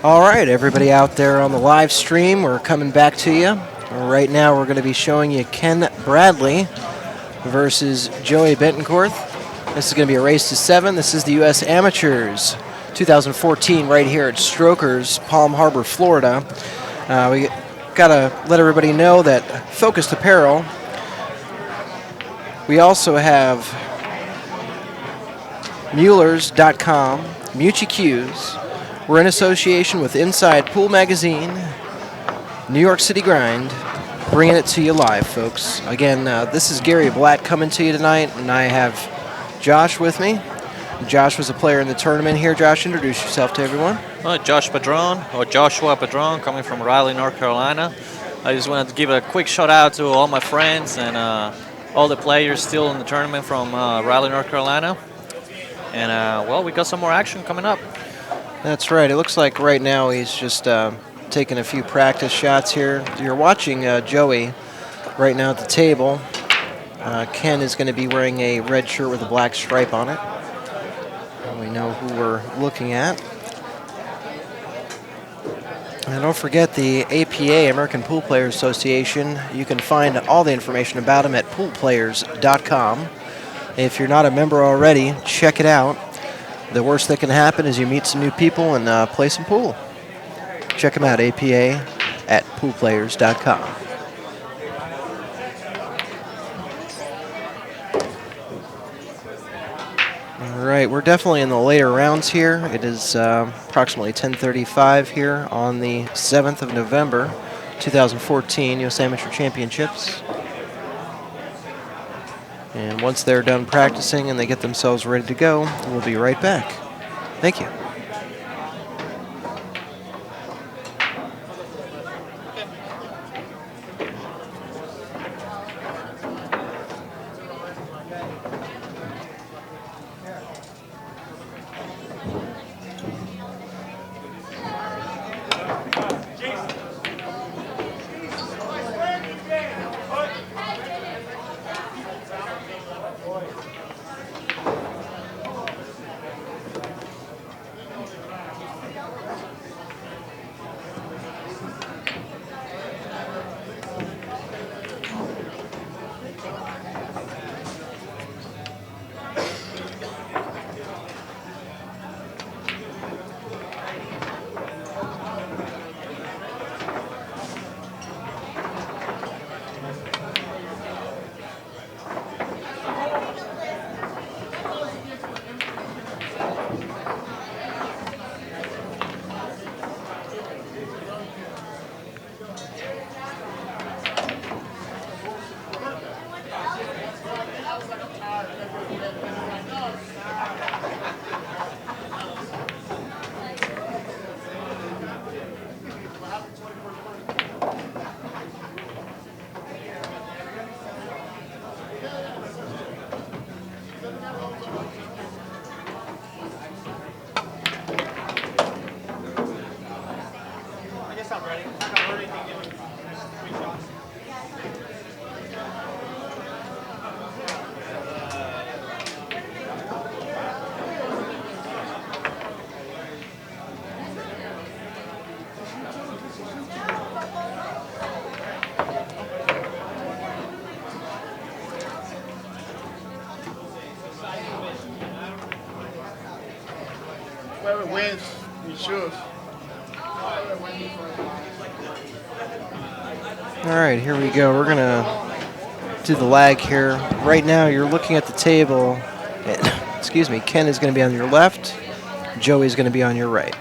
All right, everybody out there on the live stream, we're coming back to you. Right now, we're going to be showing you Ken Bradley versus Joey Bentancourth. This is going to be a race to 7. This is the U.S. Amateurs 2014 right here at Strokers, Palm Harbor, Florida. We got to let everybody know that Focused Apparel, we also have Muellers.com, Mucci Q's. We're in association with Inside Pool Magazine, New York City Grind, bringing it to you live, folks. Again, this is Gary Blatt coming to you tonight, and I have Josh with me. Josh was a player in the tournament here. Josh, introduce yourself to everyone. Joshua Padron, coming from Raleigh, North Carolina. I just wanted to give a quick shout out to all my friends and all the players still in the tournament from Raleigh, North Carolina. And, well, we got some more action coming up. That's right. It looks like right now he's just taking a few practice shots here. You're watching Joey right now at the table. Ken is going to be wearing a red shirt with a black stripe on it. And we know who we're looking at. And don't forget the APA, American Pool Players Association. You can find all the information about them at poolplayers.com. If you're not a member already, check it out. The worst that can happen is you meet some new people and play some pool. Check them out, APA at poolplayers.com. All right, we're definitely in the later rounds here. It is approximately 10:35 here on the 7th of November, 2014 U.S. Amateur Championships. And once they're done practicing and they get themselves ready to go, we'll be right back. Thank you. Whoever wins, he should. All right, here we go. We're going to do the lag here. Right now, you're looking at the table. Excuse me, Ken is going to be on your left. Joey is going to be on your right.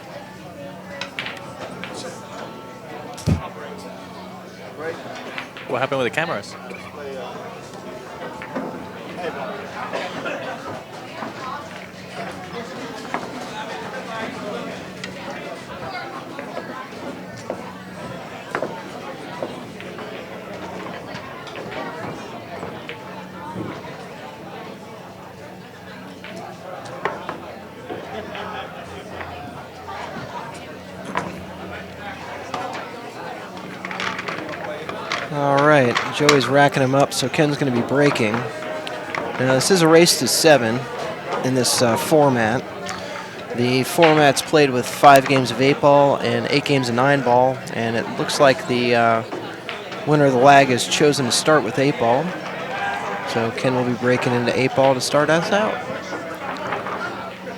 What happened with the cameras? All right, Joey's racking him up, so Ken's going to be breaking. Now, this is a race to 7 in this format. The format's played with 5 games of 8-ball and 8 games of 9-ball, and it looks like the winner of the lag has chosen to start with 8-ball. So Ken will be breaking into 8-ball to start us out.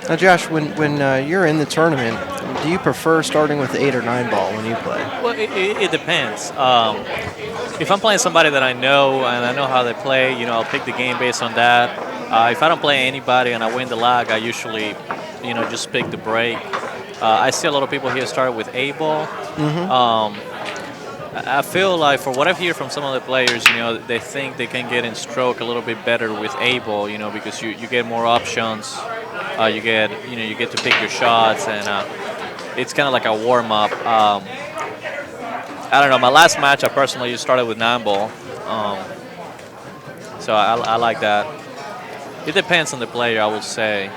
Now, Josh, when you're in the tournament, do you prefer starting with 8 or 9-ball when you play? Well, it depends. If I'm playing somebody that I know and I know how they play, I'll pick the game based on that. If I don't play anybody and I win the lag, I usually, just pick the break. I see a lot of people here start with 8-ball. I feel like, for what I've heard from some of the players, they think they can get in stroke a little bit better with 8-ball, because you get more options. You get to pick your shots, and it's kind of like a warm up. I don't know. My last match, I personally just started with 9-ball, so I like that. It depends on the player, I would say.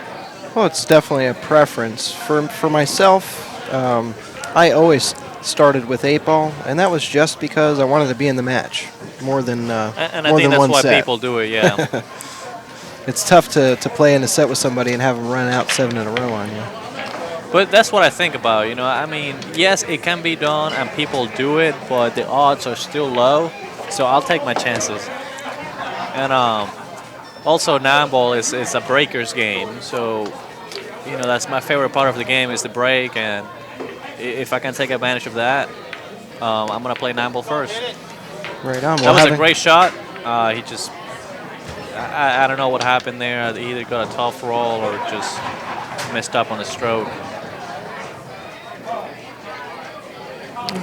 Well, it's definitely a preference. For myself, I always started with 8-ball, and that was just because I wanted to be in the match more than and more I think than that's one why set. people do it. Yeah. It's tough to play in a set with somebody and have them run out 7 in a row on you. But that's what I think about. I mean, yes, it can be done, and people do it, but the odds are still low. So I'll take my chances. And also, 9-ball is a breaker's game, so that's my favorite part of the game is the break, and if I can take advantage of that, I'm gonna play 9-ball first. Right on. That was a great shot. He just, I don't know what happened there. He either got a tough roll or just messed up on the stroke.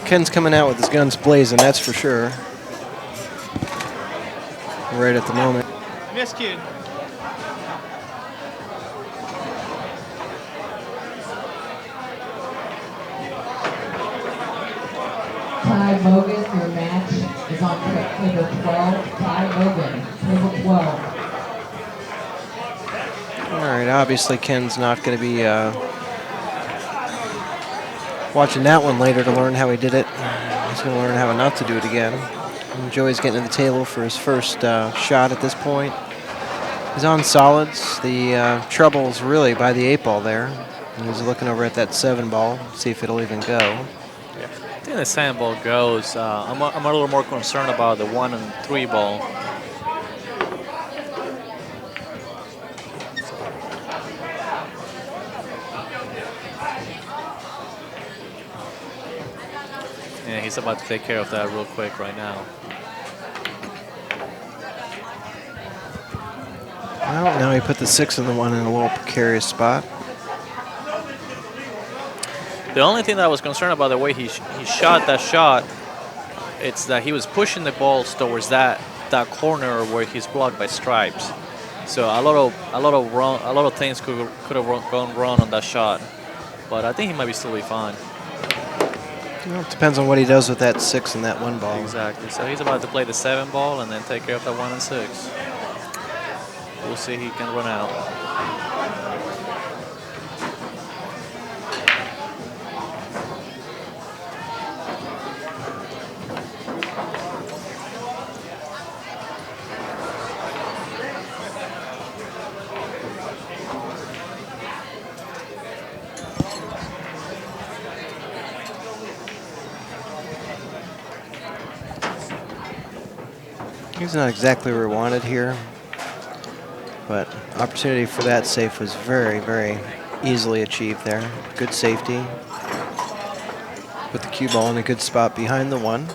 Ken's coming out with his guns blazing, that's for sure. Right at the moment. Miss kid. Ty Bogan, your match is on table 12. Ty Bogan, table 12. All right, obviously Ken's not going to be watching that one later to learn how he did it. He's going to learn how not to do it again. And Joey's getting to the table for his first shot at this point. He's on solids. The trouble's really by the 8-ball there. And he's looking over at that 7-ball, see if it'll even go. Yeah. I think the 7-ball goes. I'm a little more concerned about the 1 and 3-ball. Yeah, he's about to take care of that real quick right now. Well, now he put the 6 and the 1 in a little precarious spot. The only thing that I was concerned about the way he shot that shot, it's that he was pushing the balls towards that corner where he's blocked by stripes. So a lot of things could have gone wrong on that shot. But I think he might still be fine. Well, it depends on what he does with that 6 and that 1 ball. Exactly. So he's about to play the 7-ball and then take care of that 1 and 6. We'll see if he can run out. He's not exactly where we wanted here, but opportunity for that safe was very, very easily achieved there. Good safety. Put the cue ball in a good spot behind the 1.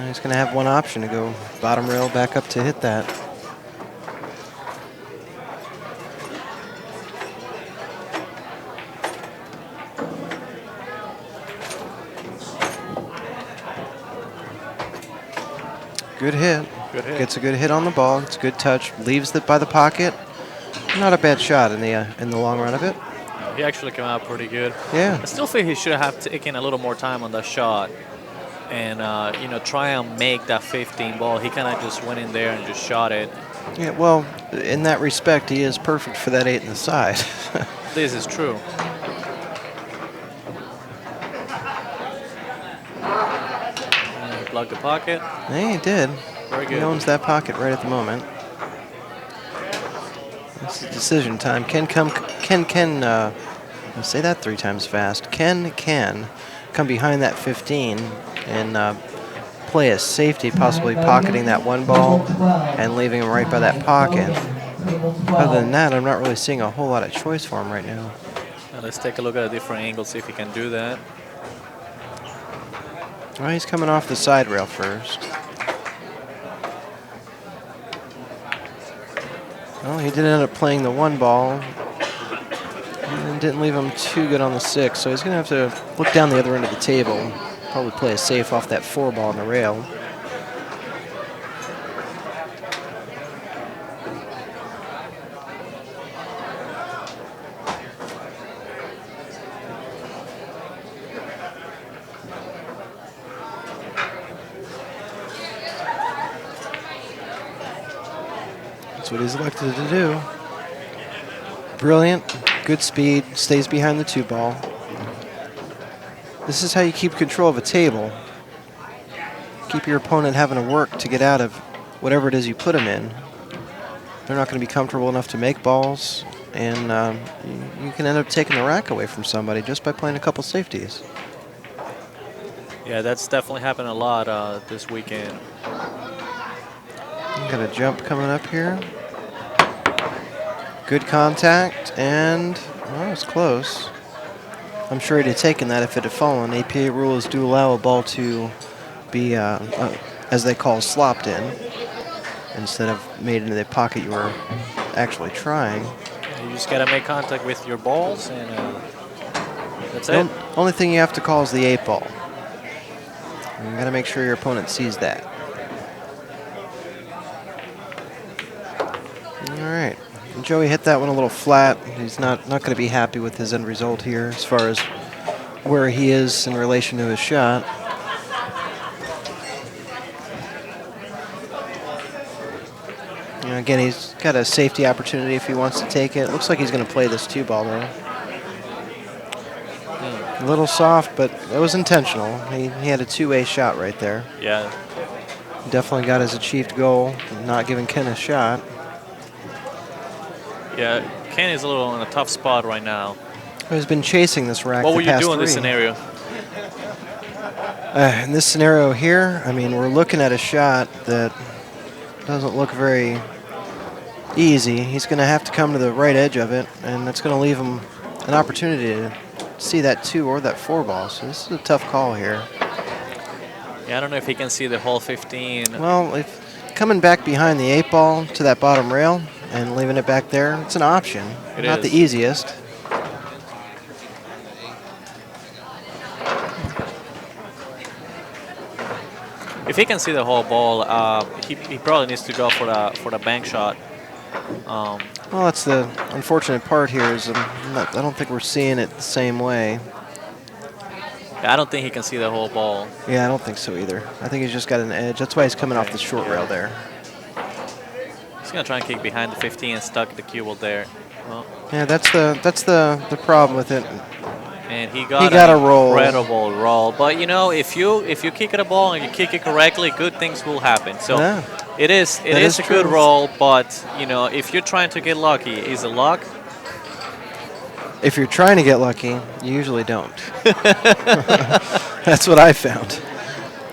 He's going to have one option to go bottom rail back up to hit that. Good hit. Good hit. Gets a good hit on the ball. It's a good touch. Leaves it by the pocket. Not a bad shot in the long run of it. He actually came out pretty good. Yeah. I still think he should have taken a little more time on that shot and try and make that 15 ball. He kind of just went in there and just shot it. Yeah, well, in that respect, he is perfect for that 8 in the side. This is true. And he plugged the pocket. Yeah, he did. Very good. He owns that pocket right at the moment. This is decision time. Say that 3 times fast. Can come behind that 15 and play a safety, possibly pocketing that 1 ball and leaving him right by that pocket. Other than that, I'm not really seeing a whole lot of choice for him right now. Let's take a look at a different angle, see if he can do that. Well, he's coming off the side rail first. Well, he did end up playing the 1 ball and didn't leave him too good on the 6, so he's going to have to look down the other end of the table, probably play a safe off that 4 ball on the rail. That's what he's elected to do. Brilliant, good speed, stays behind the 2 ball. This is how you keep control of a table. Keep your opponent having to work to get out of whatever it is you put them in. They're not going to be comfortable enough to make balls, and you can end up taking the rack away from somebody just by playing a couple safeties. Yeah, that's definitely happened a lot this weekend. Got a jump coming up here. Good contact, and well, it's close. I'm sure he'd have taken that if it had fallen. APA rules do allow a ball to be, as they call, slopped in, instead of made into the pocket you were actually trying. You just got to make contact with your balls, and that's it. Only thing you have to call is the 8 ball. You got to make sure your opponent sees that. All right. Joey hit that one a little flat. He's not going to be happy with his end result here as far as where he is in relation to his shot. You know, again, he's got a safety opportunity if he wants to take it. Looks like he's going to play this 2 ball though. A little soft, but it was intentional. He had a 2-way shot right there. Yeah. Definitely got his achieved goal, not giving Ken a shot. Yeah, Ken is a little in a tough spot right now. He's been chasing this rack. What were the you past doing in 3. this scenario? In this scenario here, I mean, we're looking at a shot that doesn't look very easy. He's going to have to come to the right edge of it, and that's going to leave him an opportunity to see that 2 or that 4 ball. So this is a tough call here. Yeah, I don't know if he can see the whole 15. Well, if coming back behind the 8 ball to that bottom rail and leaving it back there, it's an option. Not the easiest. If he can see the whole ball, he probably needs to go for the bank shot. Well, that's the unfortunate part here is I don't think we're seeing it the same way. Yeah, I don't think he can see the whole ball. Yeah, I don't think so either. I think he's just got an edge. That's why he's coming off the short rail there. He's gonna try and kick behind the 15 and stuck the cue ball there. Well, yeah, that's the problem with it. And he got a roll. Incredible roll. But you know, if you kick at a ball and you kick it correctly, good things will happen. So yeah, it is a true. good roll. But you know, if you're trying to get lucky, is it luck? If you're trying to get lucky, you usually don't. That's what I found.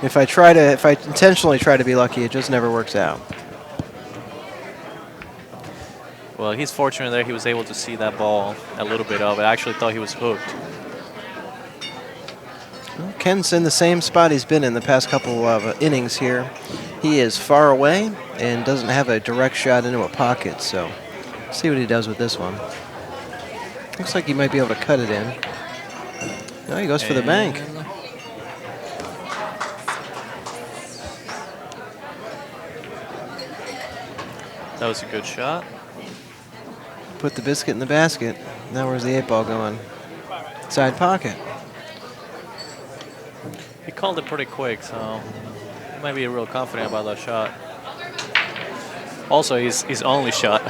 If I intentionally try to be lucky, it just never works out. Well, he's fortunate there. He was able to see that ball, a little bit of it. I actually thought he was hooked. Well, Ken's in the same spot he's been in the past couple of innings here. He is far away and doesn't have a direct shot into a pocket, so let's see what he does with this one. Looks like he might be able to cut it in. No, he goes for the bank. That was a good shot. Put the biscuit in the basket. Now where's the 8 ball going? Side pocket. He called it pretty quick, so he might be real confident about that shot. Also, his only shot.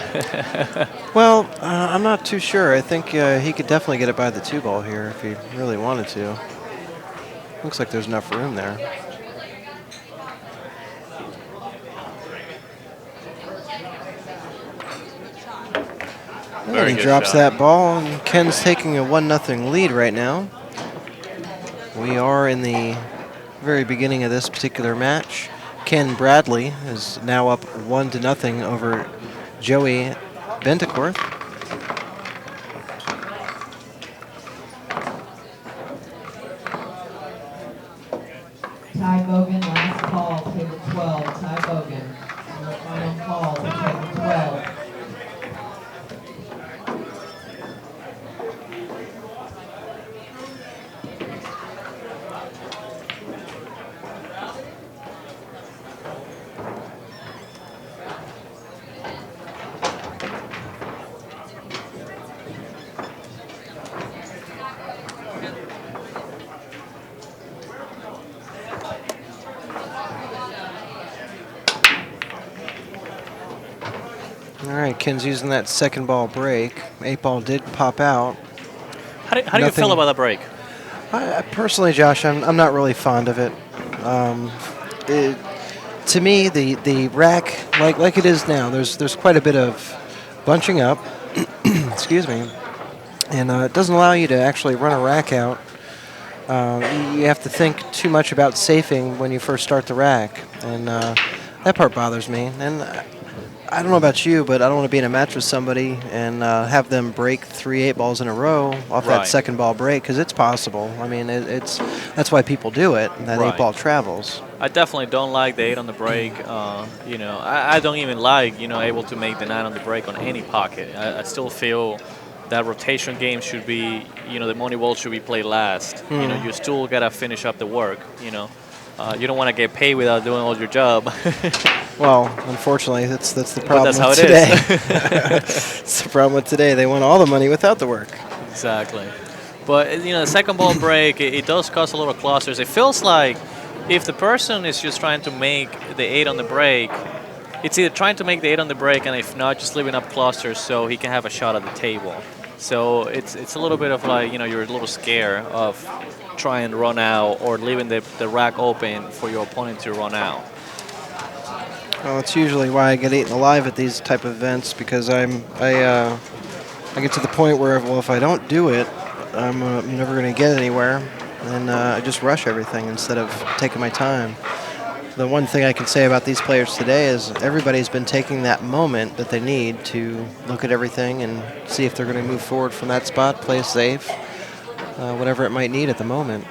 Well, I'm not too sure. I think he could definitely get it by the 2 ball here if he really wanted to. Looks like there's enough room there. And Very he good drops shot. that ball, and Ken's taking a 1-0 lead right now. We are in the very beginning of this particular match. Ken Bradley is now up 1-0 over Joey Bentancourth. Ty Bogan, last call, table 12. Ty Bogan, your final call for table 12. All right, Ken's using that second ball break. 8-ball did pop out. How do you feel about the break? Personally, Josh, I'm not really fond of it. To me, the rack, like it is now, there's quite a bit of bunching up. Excuse me, and it doesn't allow you to actually run a rack out. You have to think too much about safing when you first start the rack, and that part bothers me. And I don't know about you, but I don't want to be in a match with somebody and have them break 3 8-balls in a row off that second ball break, because it's possible. I mean, that's why people do it. That 8-ball travels. I definitely don't like the 8 on the break. You know, I don't even like, you know, able to make the 9 on the break on any pocket. I still feel that rotation game should be, you know, the money ball should be played last. You know, you still gotta finish up the work. You know, you don't want to get paid without doing all your job. Well, unfortunately, that's the problem that's how with it today. is. It's the problem with today. They want all the money without the work. Exactly. But, you know, the second ball break, it does cause a lot of clusters. It feels like if the person is just trying to make the 8 on the break, it's either trying to make the 8 on the break, and if not, just leaving up clusters so he can have a shot at the table. So it's a little bit of like, you know, you're a little scared of trying to run out or leaving the rack open for your opponent to run out. Well, it's usually why I get eaten alive at these type of events, because I get to the point where, well, if I don't do it, I'm never going to get anywhere, and I just rush everything instead of taking my time. The one thing I can say about these players today is everybody's been taking that moment that they need to look at everything and see if they're going to move forward from that spot, play safe, whatever it might need at the moment.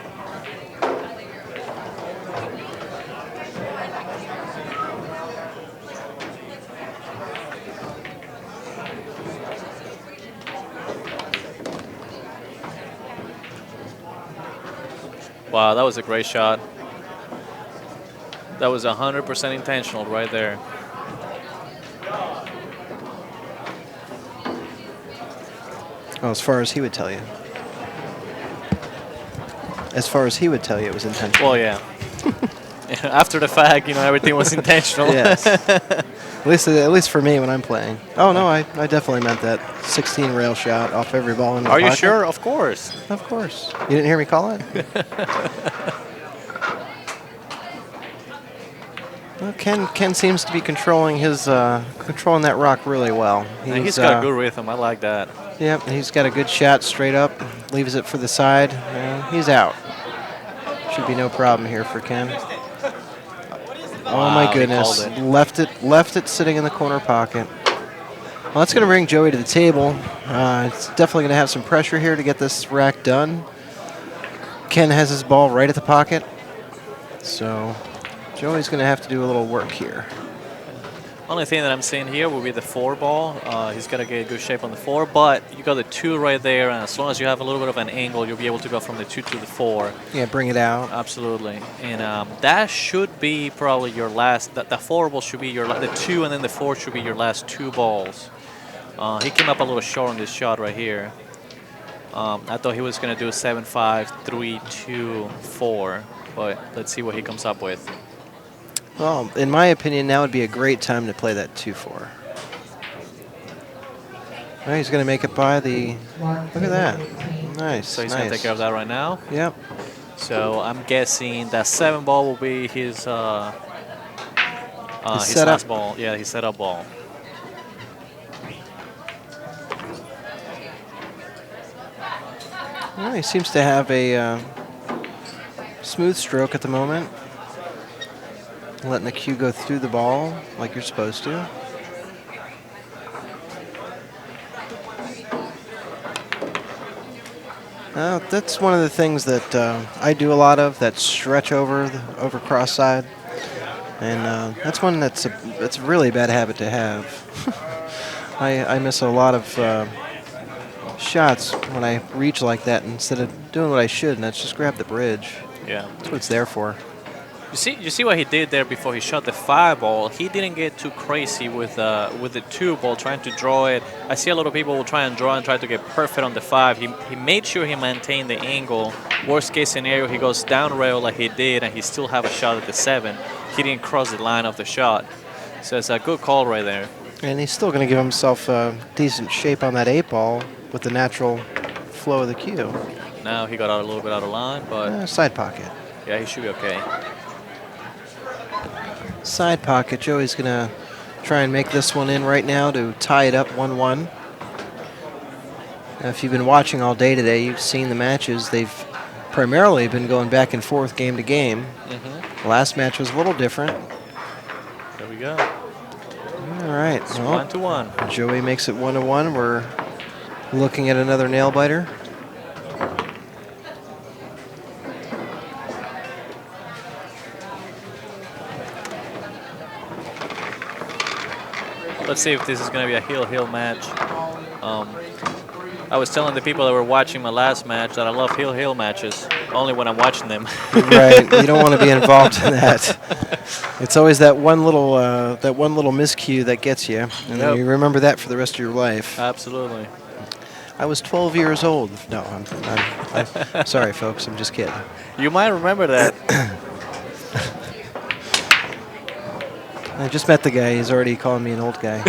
Wow, that was a great shot. That was 100% intentional right there. Oh, as far as he would tell you. As far as he would tell you, it was intentional. Well, yeah. After the fact, you know, everything was intentional. Yes. At least for me when I'm playing. Oh, no, I definitely meant that 16 rail shot off every ball in the pocket. Are you sure? Of course. Of course. You didn't hear me call it? Well, Ken seems to be controlling controlling that rock really well. He's got a good rhythm. I like that. Yep, he's got a good shot straight up. Leaves it for the side. He's out. Should be no problem here for Ken. Oh my goodness! Left it sitting in the corner pocket. Well, that's going to bring Joey to the table. It's definitely going to have some pressure here to get this rack done. Ken has his ball right at the pocket, so Joey's going to have to do a little work here. Only thing that I'm seeing here will be the 4 ball. He's got to get a good shape on the 4, but you got the 2 right there, and as long as you have a little bit of an angle, you'll be able to go from the 2 to the 4. Yeah, bring it out. Absolutely, and that should be probably your last. The 4 ball should be your the 2, and then the 4 should be your last 2 balls. He came up a little short on this shot right here. I thought he was going to do 7-5, 3, 2, 4, but let's see what he comes up with. Well, in my opinion, now would be a great time to play that 2-4. All right, he's going to make it by the. Look at that. Nice. So he's going to take care of that right now. Yep. So I'm guessing that 7 ball will be his setup last ball. Yeah, his setup ball. Well, he seems to have a smooth stroke at the moment. Letting the cue go through the ball like you're supposed to. That's one of the things that I do a lot of, that stretch over cross side. And that's one that's a really bad habit to have. I miss a lot of shots when I reach like that instead of doing what I should, and that's just grab the bridge. Yeah. That's what it's there for. You see what he did there before he shot the 5 ball. He didn't get too crazy with the 2 ball trying to draw it. I see a lot of people will try and draw and try to get perfect on the 5. He made sure he maintained the angle. Worst case scenario, he goes down rail like he did, and he still have a shot at the 7. He didn't cross the line of the shot. So it's a good call right there. And he's still going to give himself a decent shape on that 8 ball with the natural flow of the cue. Now he got out a little bit out of line, but side pocket. Yeah, he should be okay. Side pocket. Joey's going to try and make this one in right now to tie it up 1-1. Now, if you've been watching all day today, you've seen the matches. They've primarily been going back and forth game to game. The last match was a little different. There we go. All right. It's 1-1. Joey makes it 1-1. We're looking at another nail biter. Let's see if this is going to be a heel-heel match. I was telling the people that were watching my last match that I love heel-heel matches, only when I'm watching them. Right, you don't want to be involved in that. It's always that one little miscue that gets you, and then you remember that for the rest of your life. Absolutely. I was 12 years old. No, I'm sorry, folks. I'm just kidding. You might remember that. I just met the guy. He's already calling me an old guy.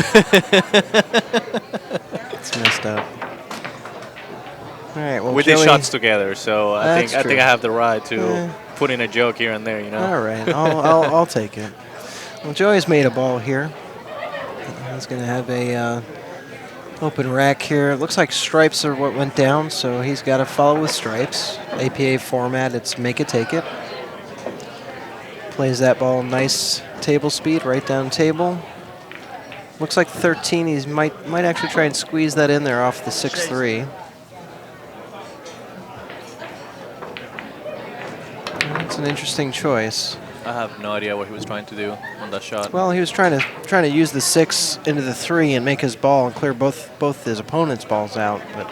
It's messed up. All right. Well, we Joey, did shots together, so I think I have the right to Yeah. put in a joke here and there. You know. All right. I'll take it. Well, Joey's made a ball here. He's going to have a open rack here. It looks like stripes are what went down, so he's got to follow with stripes. APA format. It's make it, take it. Plays that ball nice table speed, right down table. Looks like 13. He might actually try and squeeze that in there off the 6-3. That's an interesting choice. I have no idea what he was trying to do on that shot. Well, he was trying to use the 6 into the 3 and make his ball and clear both his opponent's balls out. But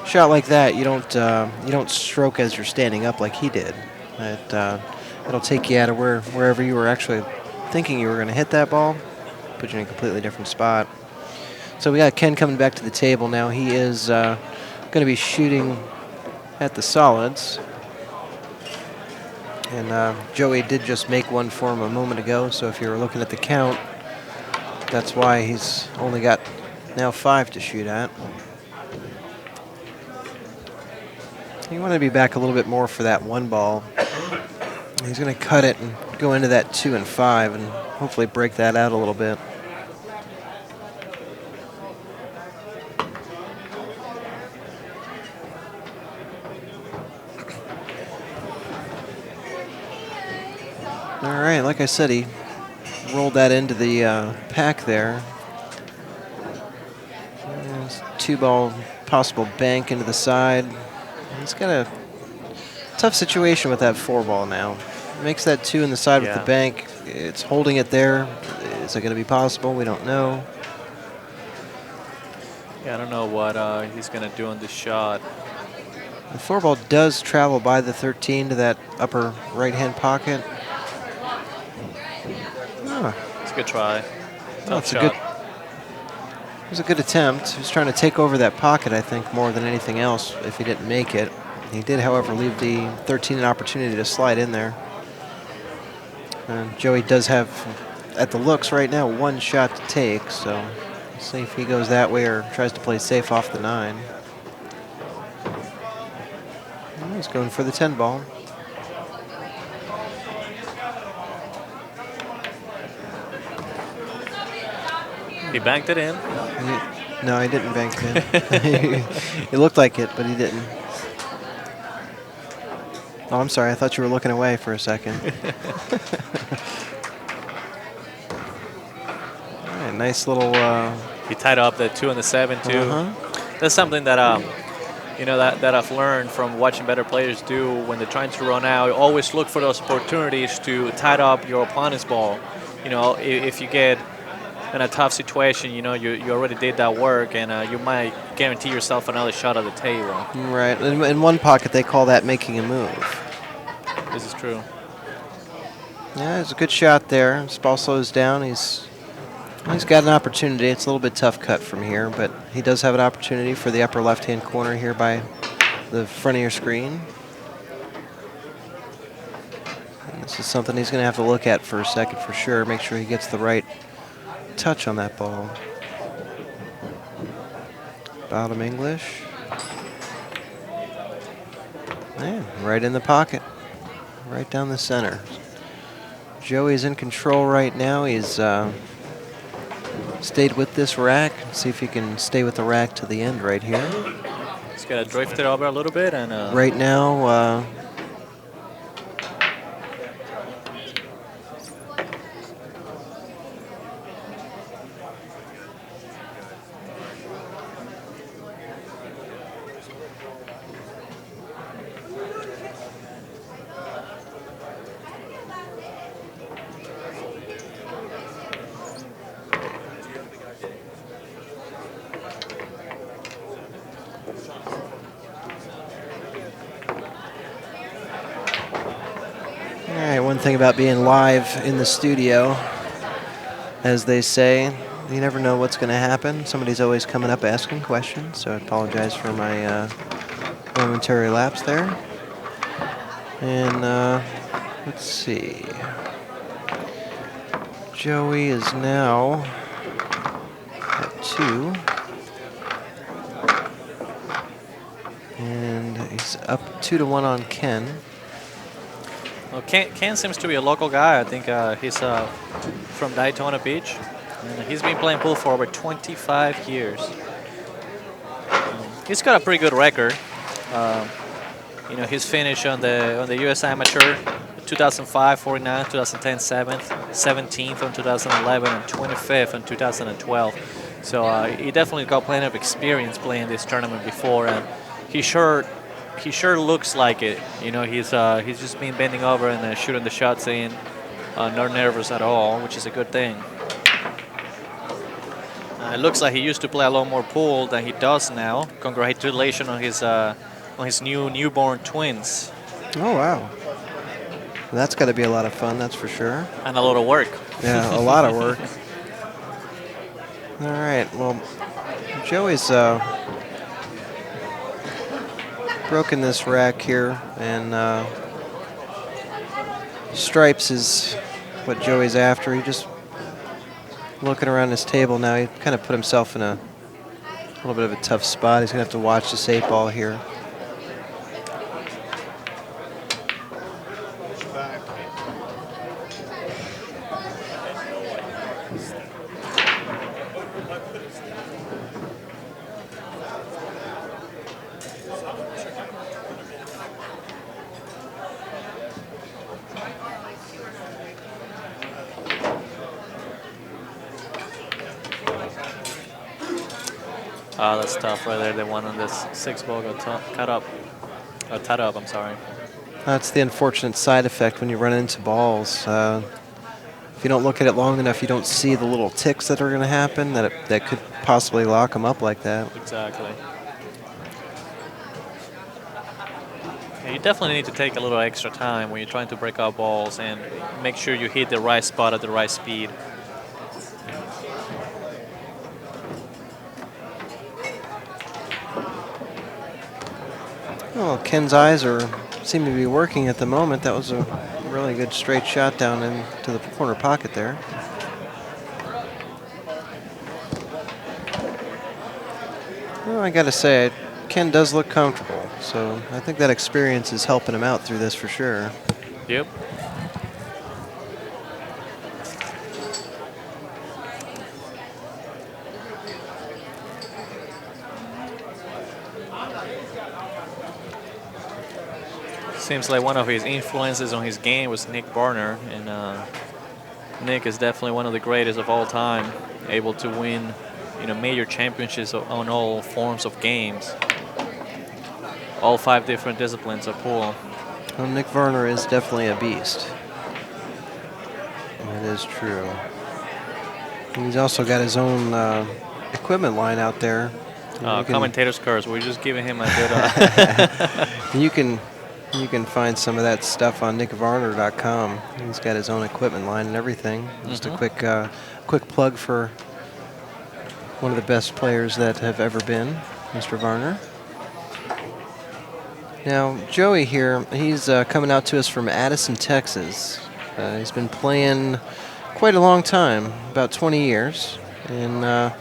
a shot like that, you don't stroke as you're standing up like he did. It'll take you out of wherever you were actually thinking you were going to hit that ball, put you in a completely different spot. So we got Ken coming back to the table now. He is going to be shooting at the solids. And Joey did just make one for him a moment ago, so if you were looking at the count, that's why he's only got now 5 to shoot at. You want to be back a little bit more for that 1 ball. He's going to cut it and go into that 2 and 5 and hopefully break that out a little bit. All right, like I said, he rolled that into the pack there. 2 ball possible bank into the side. He's got a tough situation with that 4 ball now. Makes that 2 in the side with the bank. It's holding it there. Is it going to be possible? We don't know. Yeah, I don't know what he's going to do on this shot. The 4 ball does travel by the 13 to that upper right-hand pocket. It's a good try. Tough shot. It was a good attempt. He was trying to take over that pocket, I think, more than anything else if he didn't make it. He did, however, leave the 13 an opportunity to slide in there. And Joey does have, at the looks right now, 1 shot to take, so we'll see if he goes that way or tries to play safe off the 9. He's going for the 10 ball. He banked it in. No, he didn't bank it in. It looked like it, but he didn't. Oh, I'm sorry. I thought you were looking away for a second. All right, nice little. He tied up the 2 and the 7 too. That's something that that I've learned from watching better players do when they're trying to run out. Always look for those opportunities to tie up your opponent's ball. If you get in a tough situation, you already did that work, and you might guarantee yourself another shot at the table. Right. In one pocket, they call that making a move. This is true. Yeah, it's a good shot there. His ball slows down. He's got an opportunity. It's a little bit tough cut from here, but he does have an opportunity for the upper left-hand corner here by the front of your screen. And this is something he's going to have to look at for a second for sure. Make sure he gets the right touch on that ball. Bottom English. Yeah, right in the pocket. Right down the center. Joey's in control right now. He's stayed with this rack. See if he can stay with the rack to the end right here. He's got to drift it over a little bit. And right now, one thing about being live in the studio, as they say, you never know what's going to happen. Somebody's always coming up asking questions, so I apologize for my momentary lapse there. And let's see. Joey is now at 2. And he's up 2-1 on Ken. Well, Ken seems to be a local guy. I think he's from Daytona Beach. And he's been playing pool for over 25 years. He's got a pretty good record. His finish on the U.S. Amateur, 2005, 49, 2010, 7th, 17th in 2011, and 25th in 2012. So he definitely got plenty of experience playing this tournament before, and he sure looks like it. He's just been bending over and shooting the shots in, not nervous at all, which is a good thing. It looks like he used to play a lot more pool than he does now. Congratulations on his newborn twins. Oh wow, that's got to be a lot of fun, that's for sure. And a lot of work. Yeah, a lot of work. All right, well, Joey's broken this rack here, and stripes is what Joey's after. He just looking around his table now. He kind of put himself in a little bit of a tough spot. He's going to have to watch this 8-ball here. Oh, that's tough right there. The one on this 6-ball got tied up, I'm sorry. That's the unfortunate side effect when you run into balls. If you don't look at it long enough, you don't see the little ticks that are going to happen that could possibly lock them up like that. Exactly. Yeah, you definitely need to take a little extra time when you're trying to break out balls and make sure you hit the right spot at the right speed. Well, Ken's eyes seem to be working at the moment. That was a really good straight shot down into the corner pocket there. Well, I got to say, Ken does look comfortable, so I think that experience is helping him out through this for sure. Yep. Seems like one of his influences on his game was Nick Barner, and Nick is definitely one of the greatest of all time, able to win, major championships on all forms of games, all 5 different disciplines of pool. Well, Nick Varner is definitely a beast. That is true. He's also got his own equipment line out there. Commentator's curse. We're just giving him a good. You can find some of that stuff on nickvarner.com. He's got his own equipment line and everything. Just a quick plug for one of the best players that have ever been, Mr. Varner. Now, Joey here, he's coming out to us from Addison, Texas. He's been playing quite a long time, about 20 years. And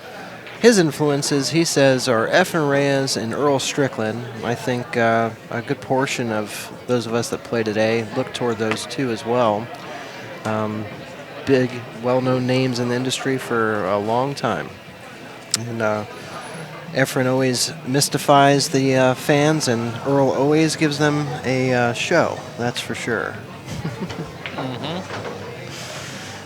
his influences, he says, are Efren Reyes and Earl Strickland. I think a good portion of those of us that play today look toward those two as well. Big, well-known names in the industry for a long time. And Efren always mystifies the fans, and Earl always gives them a show, that's for sure.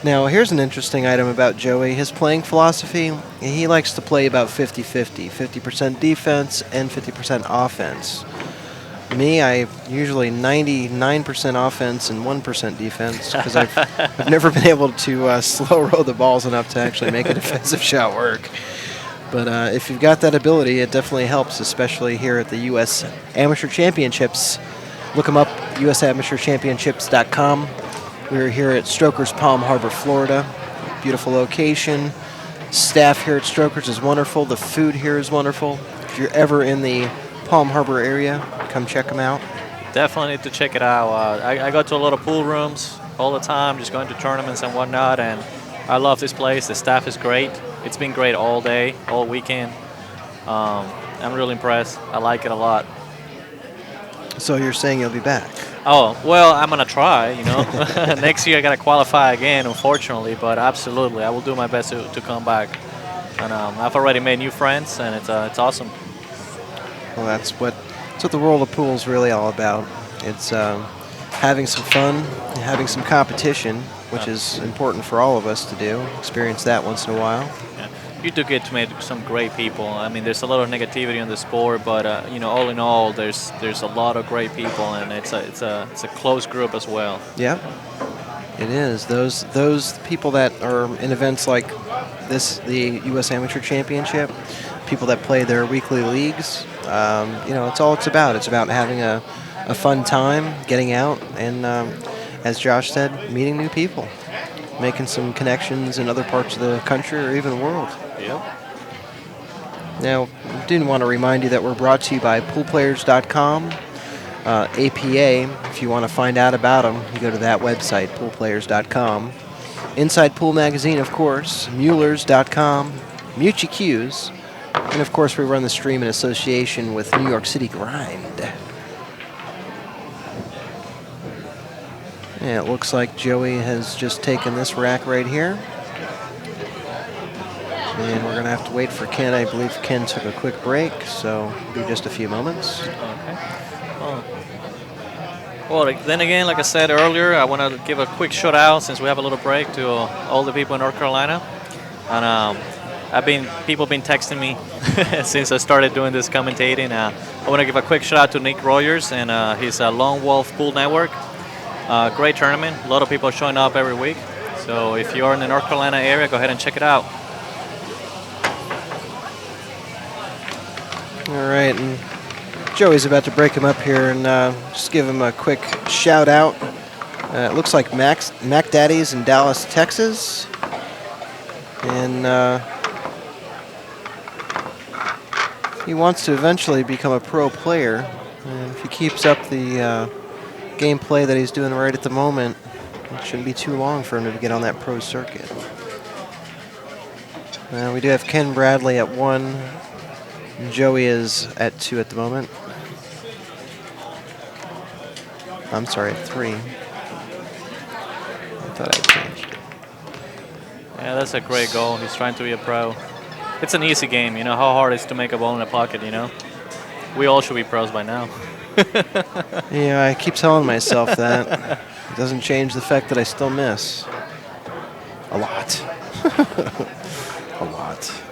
Now, here's an interesting item about Joey. His playing philosophy, he likes to play about 50-50, 50% defense and 50% offense. Me, I usually 99% offense and 1% defense because I've never been able to slow roll the balls enough to actually make a defensive shot work. But if you've got that ability, it definitely helps, especially here at the U.S. Amateur Championships. Look them up, usamateurchampionships.com. We're here at Strokers Palm Harbor, Florida. Beautiful location. Staff here at Strokers is wonderful. The food here is wonderful. If you're ever in the Palm Harbor area, come check them out. Definitely need to check it out. I go to a lot of pool rooms all the time, just going to tournaments and whatnot, and I love this place. The staff is great. It's been great all day, all weekend. I'm really impressed. I like it a lot. So you're saying you'll be back? Oh, well, I'm going to try, Next year I got to qualify again, unfortunately, but absolutely. I will do my best to come back. And I've already made new friends, and it's awesome. Well, that's what the world of pool is really all about. It's having some fun, having some competition, which is important for all of us to do. Experience that once in a while. Yeah. You do get to meet some great people. I mean, there's a lot of negativity in the sport, but all in all, there's a lot of great people, and it's a close group as well. Yeah, it is. Those people that are in events like this, the U.S. Amateur Championship, people that play their weekly leagues. It's all it's about. It's about having a fun time, getting out, and as Josh said, meeting new people, making some connections in other parts of the country or even the world. Yep. Now, I did want to remind you that we're brought to you by poolplayers.com. APA, if you want to find out about them, you go to that website, poolplayers.com. Inside Pool Magazine, of course, Muellers.com, Mucci Q's, and of course we run the stream in association with New York City Grind. Yeah, it looks like Joey has just taken this rack right here. And we're going to have to wait for Ken. I believe Ken took a quick break, so it'll be just a few moments. Okay. Well, then again, like I said earlier, I want to give a quick shout out since we have a little break to all the people in North Carolina. And people have been texting me since I started doing this commentating. I want to give a quick shout out to Nick Rogers and his Lone Wolf Pool Network. Great tournament. A lot of people are showing up every week. So if you're in the North Carolina area, go ahead and check it out. All right, and Joey's about to break him up here and just give him a quick shout out. It looks like Mac Daddy's in Dallas, Texas. And he wants to eventually become a pro player. And if he keeps up the gameplay that he's doing right at the moment, it shouldn't be too long for him to get on that pro circuit. We do have Ken Bradley at 1. Joey is at 2 at the moment. I'm sorry, at 3. I thought I changed it. Yeah, that's a great goal. He's trying to be a pro. It's an easy game, how hard it is to make a ball in the pocket, We all should be pros by now. Yeah, I keep telling myself that. It doesn't change the fact that I still miss. A lot. A lot.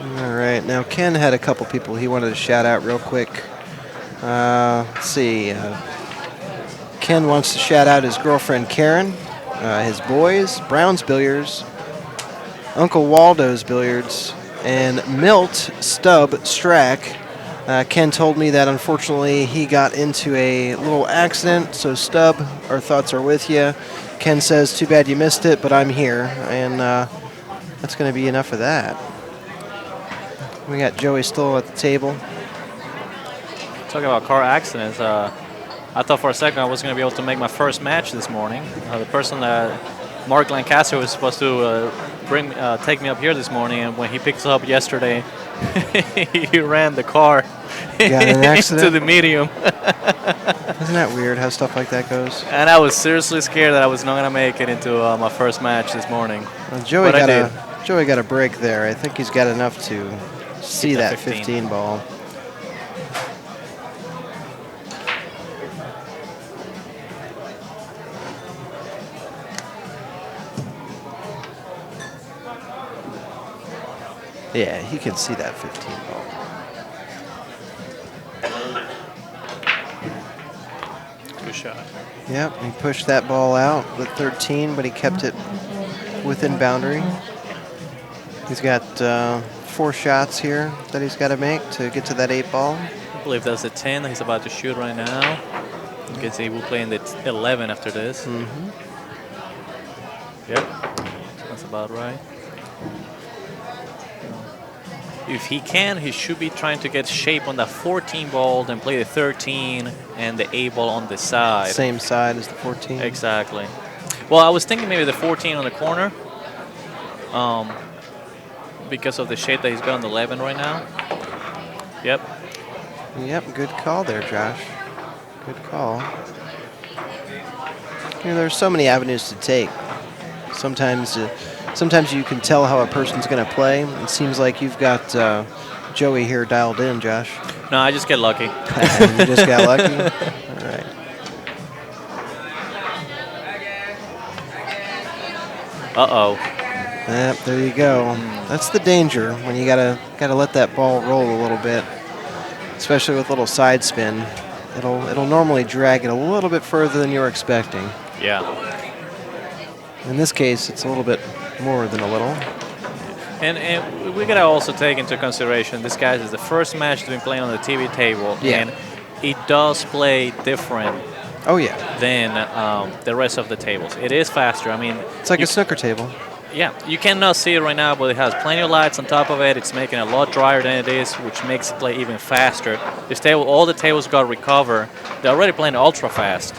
All right, now Ken had a couple people he wanted to shout out real quick. Let's see. Ken wants to shout out his girlfriend Karen, his boys, Brown's Billiards, Uncle Waldo's Billiards, and Milt Stubb Strack. Ken told me that unfortunately he got into a little accident, so Stubb, our thoughts are with you. Ken says, too bad you missed it, but I'm here, and that's going to be enough of that. We got Joey still at the table. Talking about car accidents, I thought for a second I was going to be able to make my first match this morning. The person that Mark Lancaster was supposed to take me up here this morning, and when he picked us up yesterday, he ran the car Got in an accident? into the medium. Isn't that weird how stuff like that goes? And I was seriously scared that I was not going to make it into my first match this morning. Well, But I did. Joey got a break there. I think he's got enough to see that 15 ball. Yeah, he can see that 15 ball. Good shot. Yep, he pushed that ball out with 13, but he kept it within boundary. He's got 4 shots here that he's got to make to get to that 8 ball. I believe that's the 10 that he's about to shoot right now. You can see he will play in the 11 after this. Mm-hmm. Yep, that's about right. If he can, he should be trying to get shape on the 14 ball, then play the 13 and the 8 ball on the side. Same side as the 14. Exactly. Well, I was thinking maybe the 14 on the corner, because of the shape that he's got on the 11 right now. Yep. Yep, good call there, Josh. Good call. You know, there's so many avenues to take. Sometimes you can tell how a person's going to play. It seems like you've got Joey here dialed in, Josh. No, I just get lucky. You just got lucky? All right. Uh-oh. Yep, there you go. That's the danger when you gotta let that ball roll a little bit, especially with a little side spin. It'll normally drag it a little bit further than you're expecting. Yeah. In this case, it's a little bit more than a little. And we gotta also take into consideration this guy is the first match that's been playing on the TV table, Yeah. and it does play different Oh yeah, than the rest of the tables. It is faster. I mean, it's like a snooker table. yeah, you cannot see it right now, but it has plenty of lights on top of it. It's making it a lot drier than it is, which makes it play even faster. This table, all the tables got recover. They're already playing ultra fast,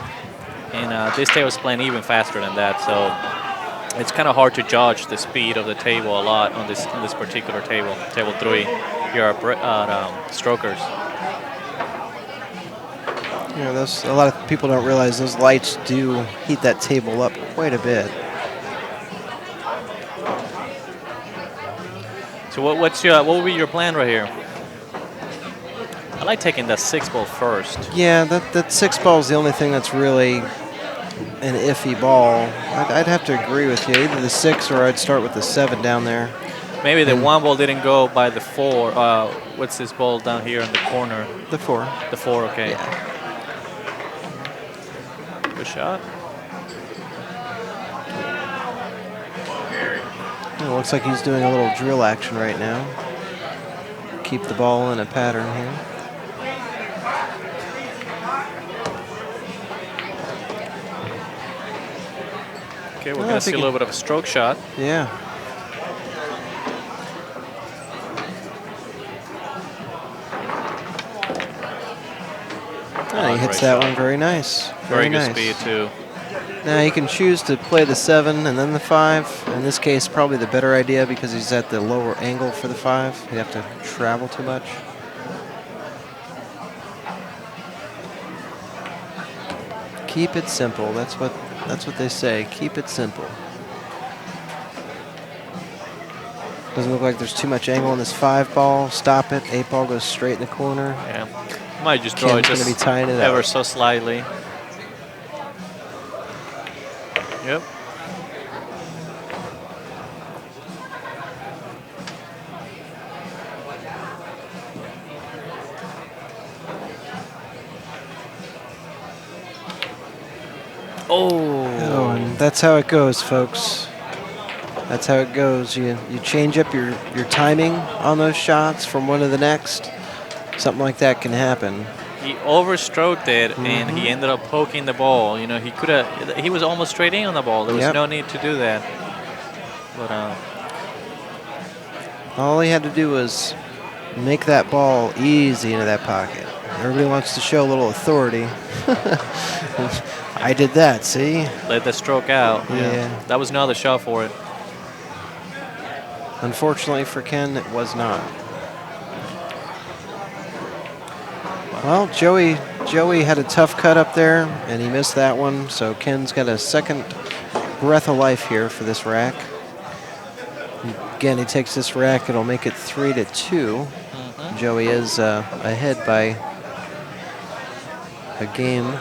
and this table is playing even faster than that. So it's kind of hard to judge the speed of the table a lot on this particular table, table 3. Here are strokers. You know, a lot of people don't realize those lights do heat that table up quite a bit. So what would be your plan right here? I like taking that 6 ball first. Yeah, that 6 ball is the only thing that's really an iffy ball. I'd have to agree with you. Either the 6 or I'd start with the 7 down there. Maybe the 1 ball didn't go by the 4. What's this ball down here in the corner? The 4. The 4, okay. Yeah. Good shot. It looks like he's doing a little drill action right now. Keep the ball in a pattern here. Okay, we're going to see a little bit of a stroke shot. Yeah. Oh, he hits that one very nice. Very good nice. speed, too. Now he can choose to play the 7 and then the 5. In this case, probably the better idea because he's at the lower angle for the 5. He'd have to travel too much. Keep it simple. That's what they say. Keep it simple. Doesn't look like there's too much angle on this 5 ball. Stop it. 8 ball goes straight in the corner. Yeah. Might just draw it Ken's going to just be tying it ever up. so slightly. Yep. Oh, and that's how it goes, folks. That's how it goes. You change up your timing on those shots from one to the next. Something like that can happen. He overstroked it, and he ended up poking the ball. You know, he could have. He was almost straight in on the ball. There was no need to do that. But all he had to do was make that ball easy into that pocket. Everybody wants to show a little authority. I did that, see? let the stroke out. Yeah. That was not the shot for it. Unfortunately for Ken, it was not. Well, Joey had a tough cut up there, and he missed that one. So Ken's got a second breath of life here for this rack. Again, he takes this rack, it'll make it 3-2. Joey is ahead by a game.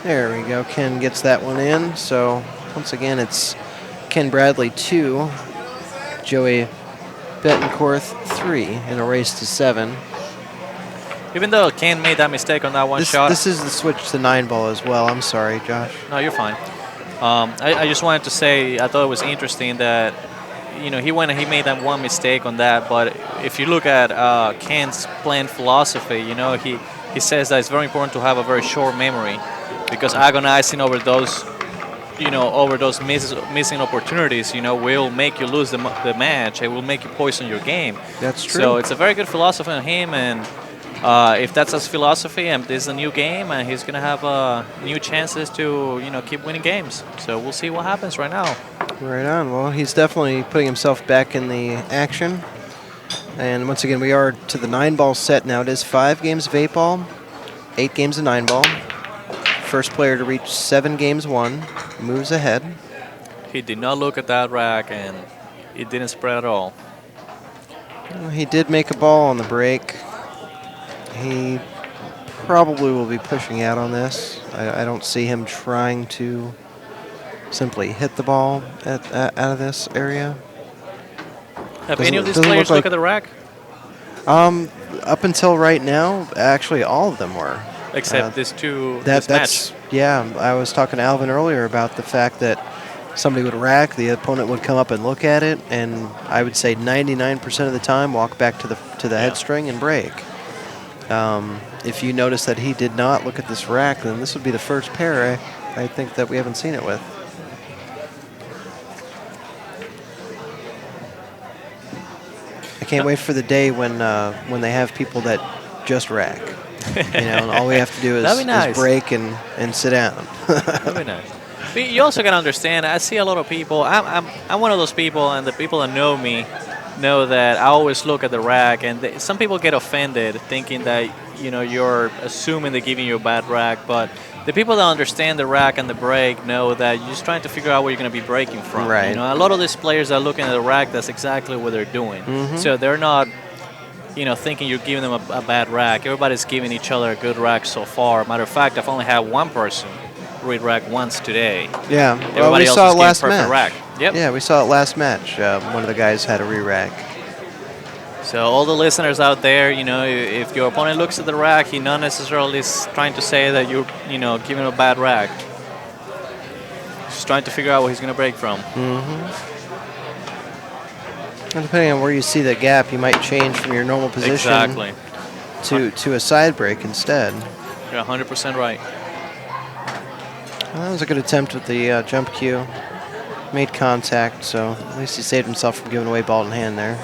There we go. Ken gets that one in. So once again, it's Ken Bradley 2, Joey Bentancourth 3 in a race to 7. Even though Ken made that mistake on that one shot. This is the switch to 9 ball as well. I'm sorry, Josh. No, you're fine. I just wanted to say I thought it was interesting that he went and he made that one mistake on that. But if you look at Ken's playing philosophy, he says that it's very important to have a very short memory, because agonizing over those missing opportunities, will make you lose the match. It will make you poison your game. That's true. So it's a very good philosophy on him, and if that's his philosophy and this is a new game, and he's going to have new chances to keep winning games. So we'll see what happens right now. Right on. Well, he's definitely putting himself back in the action. And once again, we are to the 9-ball set now. It is 5 games of 8 ball, 8 games of 9 ball. First player to reach 7 games won moves ahead. He did not look at that rack, and it didn't spread at all. Well, he did make a ball on the break. He probably will be pushing out on this. I don't see him trying to simply hit the ball out of this area. Have any of these players look at the rack? Up until right now, actually all of them were. Except this match. Yeah, I was talking to Alvin earlier about the fact that somebody would rack, the opponent would come up and look at it, and I would say 99% of the time walk back to the head string and break. If you notice that he did not look at this rack, then this would be the first pair I think that we haven't seen it with. I can't wait for the day when they have people that just rack. And all we have to do is break and sit down. That'd be nice. But you also got to understand, I see a lot of people. I'm one of those people, and the people that know me know that I always look at the rack, and some people get offended thinking that you're assuming they're giving you a bad rack, but the people that understand the rack and the break know that you're just trying to figure out where you're going to be breaking from. Right. A lot of these players are looking at the rack. That's exactly what they're doing. So they're not thinking you're giving them a bad rack. Everybody's giving each other a good rack so far. Matter of fact, I've only had one person read rack once today. Yeah, well, we saw it last match. Rack. Yep. Yeah, we saw it last match. One of the guys had a re-rack. So all the listeners out there, if your opponent looks at the rack, he not necessarily is trying to say that you're, giving him a bad rack. Just trying to figure out what he's going to break from. And depending on where you see the gap, you might change from your normal position to a side break instead. You're 100% right. Well, that was a good attempt with the jump cue. Made contact, so at least he saved himself from giving away ball in hand there.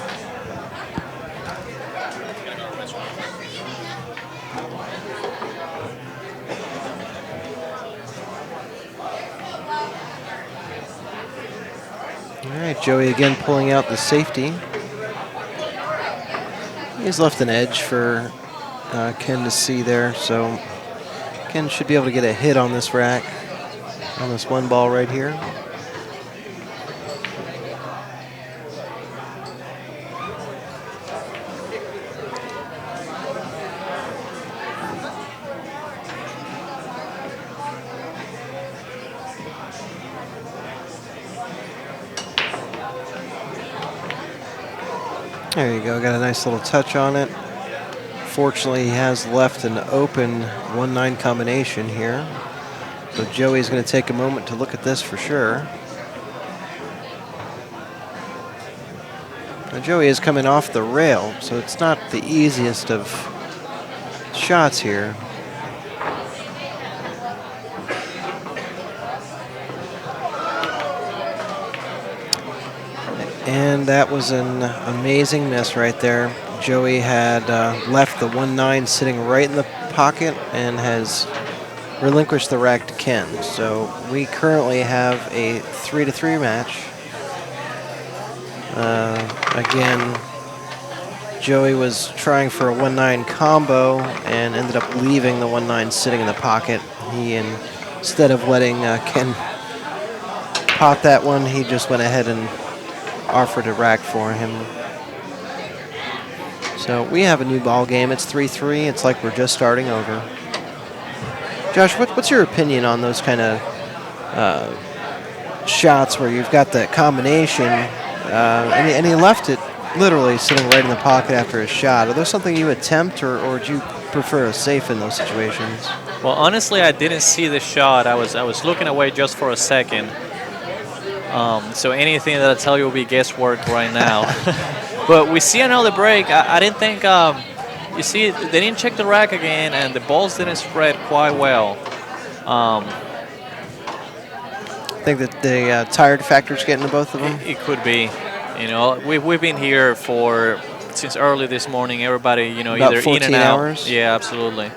All right, Joey again pulling out the safety. He's left an edge for Ken to see there, so Ken should be able to get a hit on this rack, on this 1 ball right here. There you go. Got a nice little touch on it. Fortunately, he has left an open 1-9 combination here. So Joey's going to take a moment to look at this for sure. Now Joey is coming off the rail, so it's not the easiest of shots here. And that was an amazing miss right there. Joey had left the 1-9 sitting right in the pocket and has relinquished the rack to Ken. So we currently have a 3-3 match. Again, Joey was trying for a 1-9 combo and ended up leaving the 1-9 sitting in the pocket. Instead of letting Ken pot that one, he just went ahead and offered a rack for him. So we have a new ball game. It's 3-3. It's like we're just starting over. Josh, what's your opinion on those kind of shots where you've got that combination and he left it literally sitting right in the pocket after a shot? Are those something you attempt, or would you prefer a safe in those situations? Well, honestly, I didn't see the shot. I was looking away just for a second. So anything that I tell you will be guesswork right now. But we see another break. I didn't think, you see, they didn't check the rack again, and the balls didn't spread quite well. I think that the tired factor's getting to both of them? It could be. You know, we've been here since early this morning. Everybody, you know, About either 14 in and out. hours? Yeah, absolutely.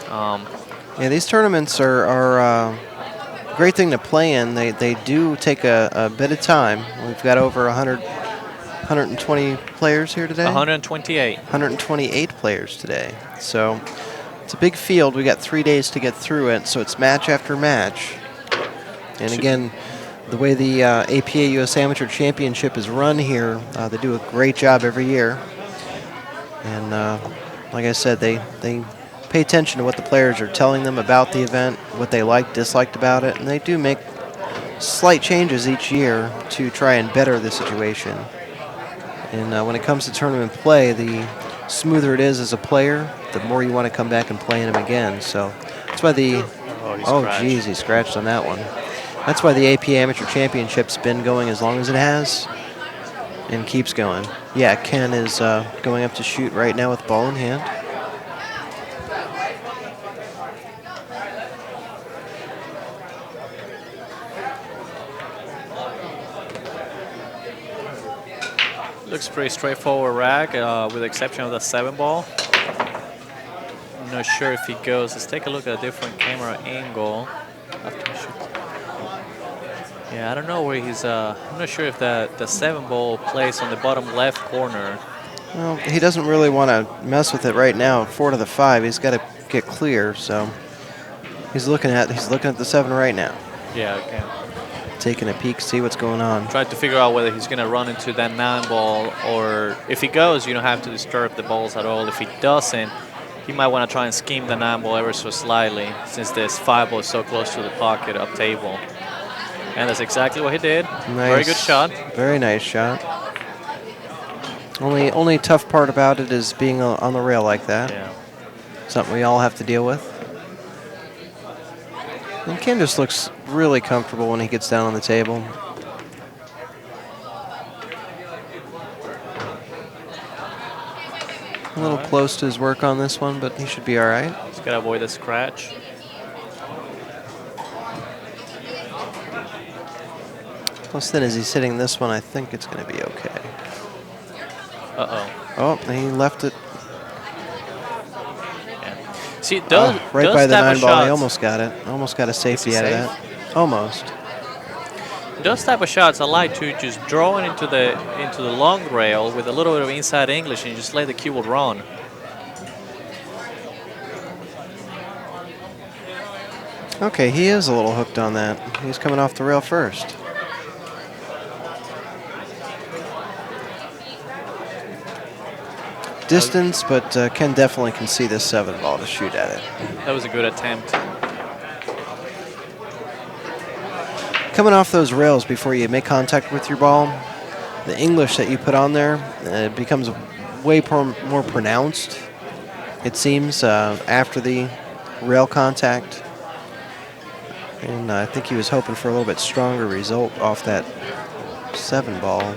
Yeah, these tournaments are a great thing to play in. They do take a bit of time. We've got over 120 players here today? 128. 128 players today. So it's a big field. We got 3 days to get through it, so it's match after match. And again, the way the APA US Amateur Championship is run here, they do a great job every year. And like I said, they pay attention to what the players are telling them about the event, what they liked, disliked about it, and they do make slight changes each year to try and better the situation. And when it comes to tournament play, the smoother it is as a player, the more you want to come back and play in them again. So that's why the... Oh, geez, he scratched on that one. That's why the APA Amateur Championship's been going as long as it has and keeps going. Yeah, Ken is going up to shoot right now with ball in hand. Looks pretty straightforward rack, with the exception of the 7 ball. I'm not sure if he goes. Let's take a look at a different camera angle. After he shoots. Yeah, I don't know where he's. I'm not sure if the 7 ball plays on the bottom left corner. Well, he doesn't really want to mess with it right now. 4 to the 5, he's got to get clear. So he's looking at the 7 right now. Yeah, okay. Taking a peek, see what's going on. Trying to figure out whether he's going to run into that 9 ball, or if he goes, you don't have to disturb the balls at all. If he doesn't, he might want to try and scheme the 9 ball ever so slightly, since this 5 ball is so close to the pocket up table. And that's exactly what he did. Nice. Very good shot. Very nice shot. Only tough part about it is being on the rail like that. Yeah. Something we all have to deal with. And Ken just looks really comfortable when he gets down on the table. A little close to his work on this one, but he should be all right. He's got to avoid the scratch. Plus then as he's hitting this one, I think it's going to be okay. Uh-oh. Oh, he left it. Yeah. See, those, right those by the type 9 of ball, shots, he almost got it. Almost got a safety out of that. Almost. Those type of shots, I like to just draw it into the long rail with a little bit of inside English and just let the cue run. Okay, he is a little hooked on that. He's coming off the rail first. Distance, but Ken definitely can see this 7 ball to shoot at it. That was a good attempt. Coming off those rails before you make contact with your ball, the English that you put on there becomes way more pronounced, it seems, after the rail contact. And I think he was hoping for a little bit stronger result off that 7 ball.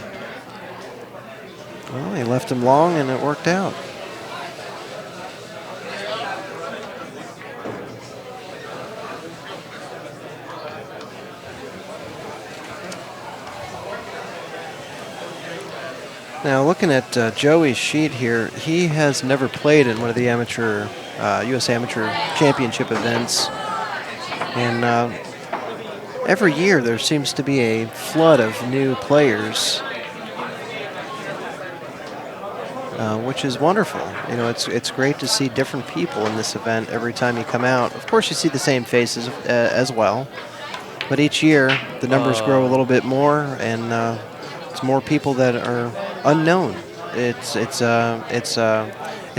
Well, he left him long, and it worked out. Now, looking at Joey's sheet here, he has never played in one of the amateur, U.S. Amateur Championship events. And every year there seems to be a flood of new players, which is wonderful. You know, it's great to see different people in this event every time you come out. Of course, you see the same faces as well, but each year the numbers grow a little bit more, and it's more people that are unknown. It's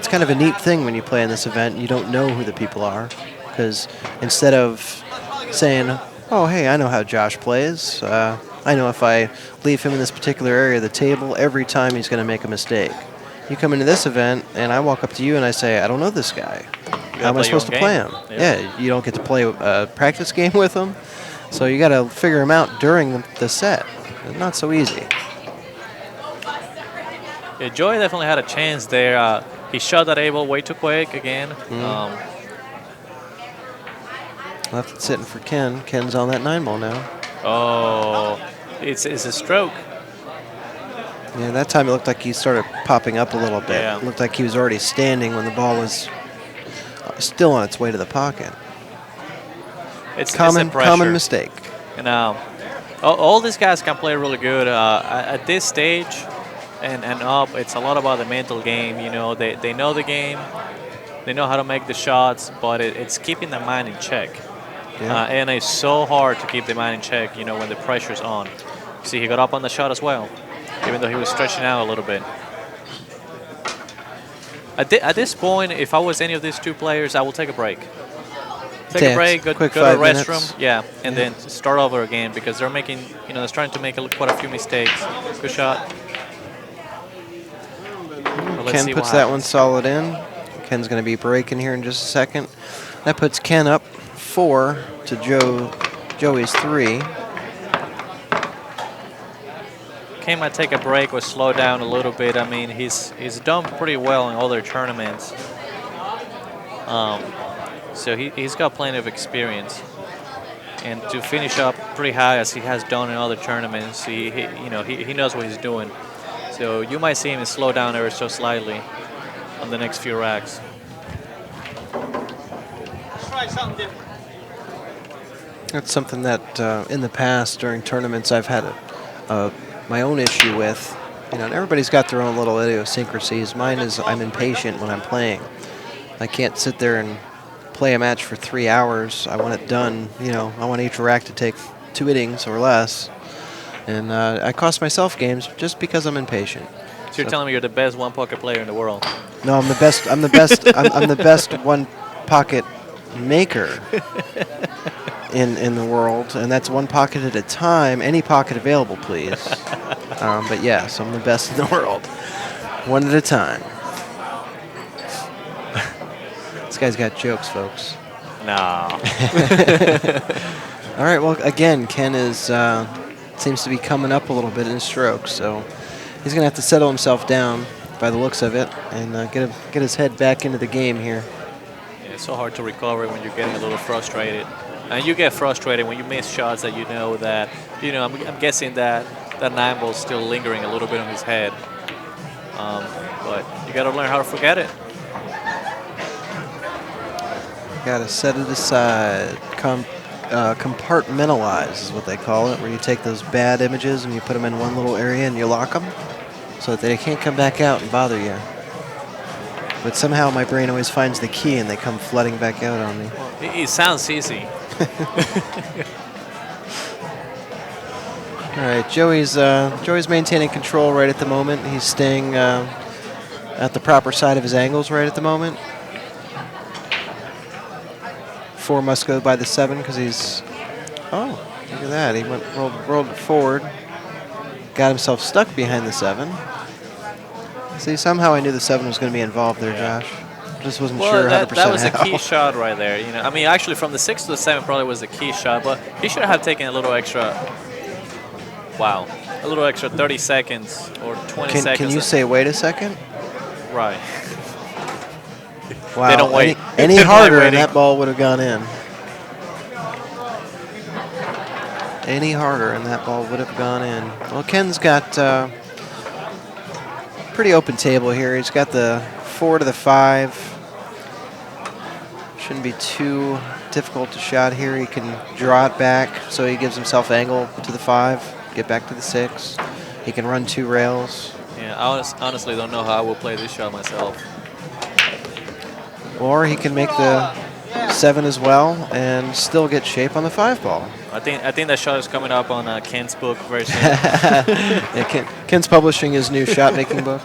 kind of a neat thing when you play in this event and you don't know who the people are, because instead of saying, oh, hey, I know how Josh plays, I know if I leave him in this particular area of the table, every time he's going to make a mistake. You come into this event and I walk up to you and I say, I don't know this guy. How am I supposed to play him? Yeah, you don't get to play a practice game with him, so you got to figure him out during the set. It's not so easy. Yeah, Joey definitely had a chance there. He shot that able way too quick again. Left it sitting for Ken. Ken's on that 9 ball now. Oh, it's a stroke. Yeah, that time it looked like he started popping up a little bit. Yeah. It looked like he was already standing when the ball was still on its way to the pocket. It's common pressure. mistake. And all these guys can play really good at this stage and up. It's a lot about the mental game. You know, they know the game, they know how to make the shots, but it's keeping the mind in check. Yeah. And it's so hard to keep the mind in check. You know, when the pressure's on. See, he got up on the shot as well, even though he was stretching out a little bit. At this point, if I was any of these two players, I will take a break. Take a break, go to the restroom, and then start over again, because they're making, they're trying to make quite a few mistakes. Good shot. Ken puts that one solid in. Ken's going to be breaking here in just a second. That puts Ken up 4 to Joey's 3. Ken might take a break or slow down a little bit. I mean, he's done pretty well in all their tournaments. So he's got plenty of experience, and to finish up pretty high as he has done in other tournaments, he knows what he's doing. So you might see him slow down ever so slightly on the next few racks. Try something different. That's something that in the past during tournaments I've had my own issue with. And everybody's got their own little idiosyncrasies. Mine is I'm impatient when I'm playing. I can't sit there and play a match for 3 hours. I want it done. I want each rack to take 2 innings or less. And I cost myself games just because I'm impatient. So you're telling me you're the best one-pocket player in the world? No, I'm the best. I'm the best. I'm the best one-pocket maker in the world, and that's 1 pocket at a time. Any pocket available, please. But yes, I'm the best in the world, 1 at a time. This guy's got jokes, folks. No. All right. Well, again, Ken is seems to be coming up a little bit in strokes, so he's going to have to settle himself down by the looks of it and get his head back into the game here. Yeah, it's so hard to recover when you're getting a little frustrated, and you get frustrated when you miss shots that that I'm guessing that 9 ball's still lingering a little bit on his head. But you got to learn how to forget it. Got to set it aside. Compartmentalize is what they call it, where you take those bad images and you put them in one little area and you lock them so that they can't come back out and bother you. But somehow my brain always finds the key and they come flooding back out on me. Well, it sounds easy. All right, Joey's maintaining control right at the moment. He's staying at the proper side of his angles right at the moment. 4 must go by the 7 because he's. Oh, look at that! He rolled it forward. got himself stuck behind the 7. See, somehow I knew the 7 was going to be involved there, Josh. Just wasn't Well, sure 100% that was a how. key shot right there. You know, I mean, actually, from the 6 to the 7 probably was the key shot, but he should have taken a little extra. Wow, a little extra 30 seconds or 20 seconds. Can you say wait a second? Right. Wow. They don't wait. Any harder and that ball would have gone in. Any harder and that ball would have gone in. Well, Ken's got pretty open table here. He's got the 4 to the 5. Shouldn't be too difficult to shot here. He can draw it back, so he gives himself angle to the 5, get back to the 6. He can run 2 rails. Yeah, I honestly don't know how I will play this shot myself. Or he can make the 7 as well and still get shape on the 5 ball. I think that shot is coming up on Ken's book very soon. Yeah, Ken's publishing his new shot making book.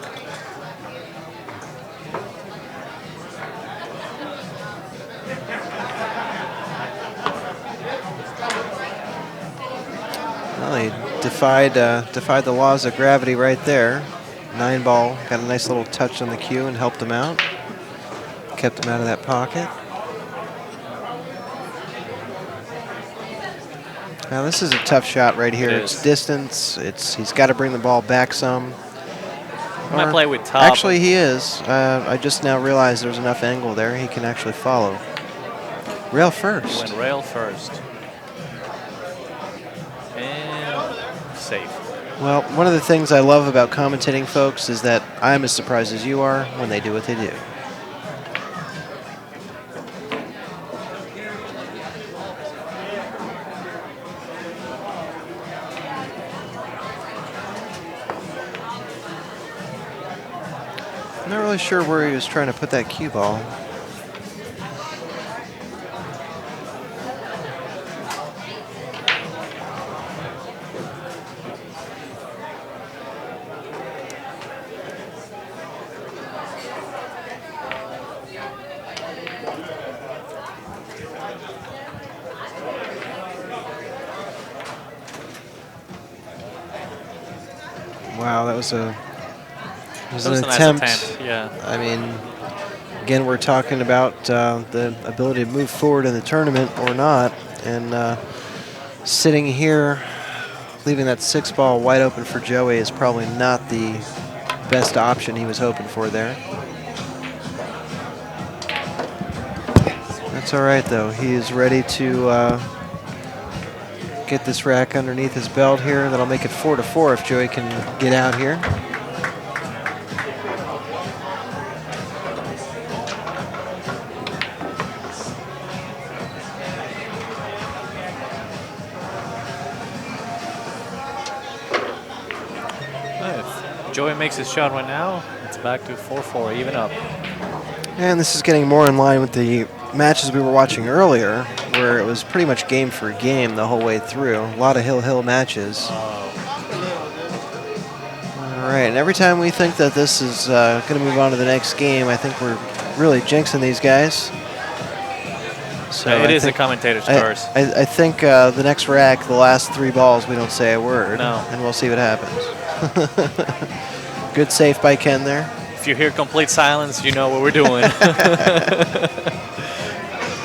Well, he defied the laws of gravity right there. 9 ball got a nice little touch on the cue and helped him out. Kept him out of that pocket. Now this is a tough shot right here. It's distance. He's got to bring the ball back some. He might play with top. Actually, he is. I just now realized there's enough angle there. He can actually follow. Rail first. He went rail first. And safe. Well, one of the things I love about commentating, folks, is that I'm as surprised as you are when they do what they do. I'm not really sure where he was trying to put that cue ball. Wow, that was an attempt. Yeah. I mean, again, we're talking about the ability to move forward in the tournament or not. And sitting here, leaving that 6 ball wide open for Joey is probably not the best option he was hoping for there. That's all right, though. He is ready to get this rack underneath his belt here. That'll make it 4-4 if Joey can get out here. If Joey makes his shot right now, it's back to 4-4, even up. And this is getting more in line with the matches we were watching earlier, where it was pretty much game for game the whole way through. A lot of hill-hill matches. All right, and every time we think that this is going to move on to the next game, I think we're really jinxing these guys. So it is a commentator's curse. I think the next rack, the last 3 balls, we don't say a word. No. And we'll see what happens. Good save by Ken there. If you hear complete silence, you know what we're doing.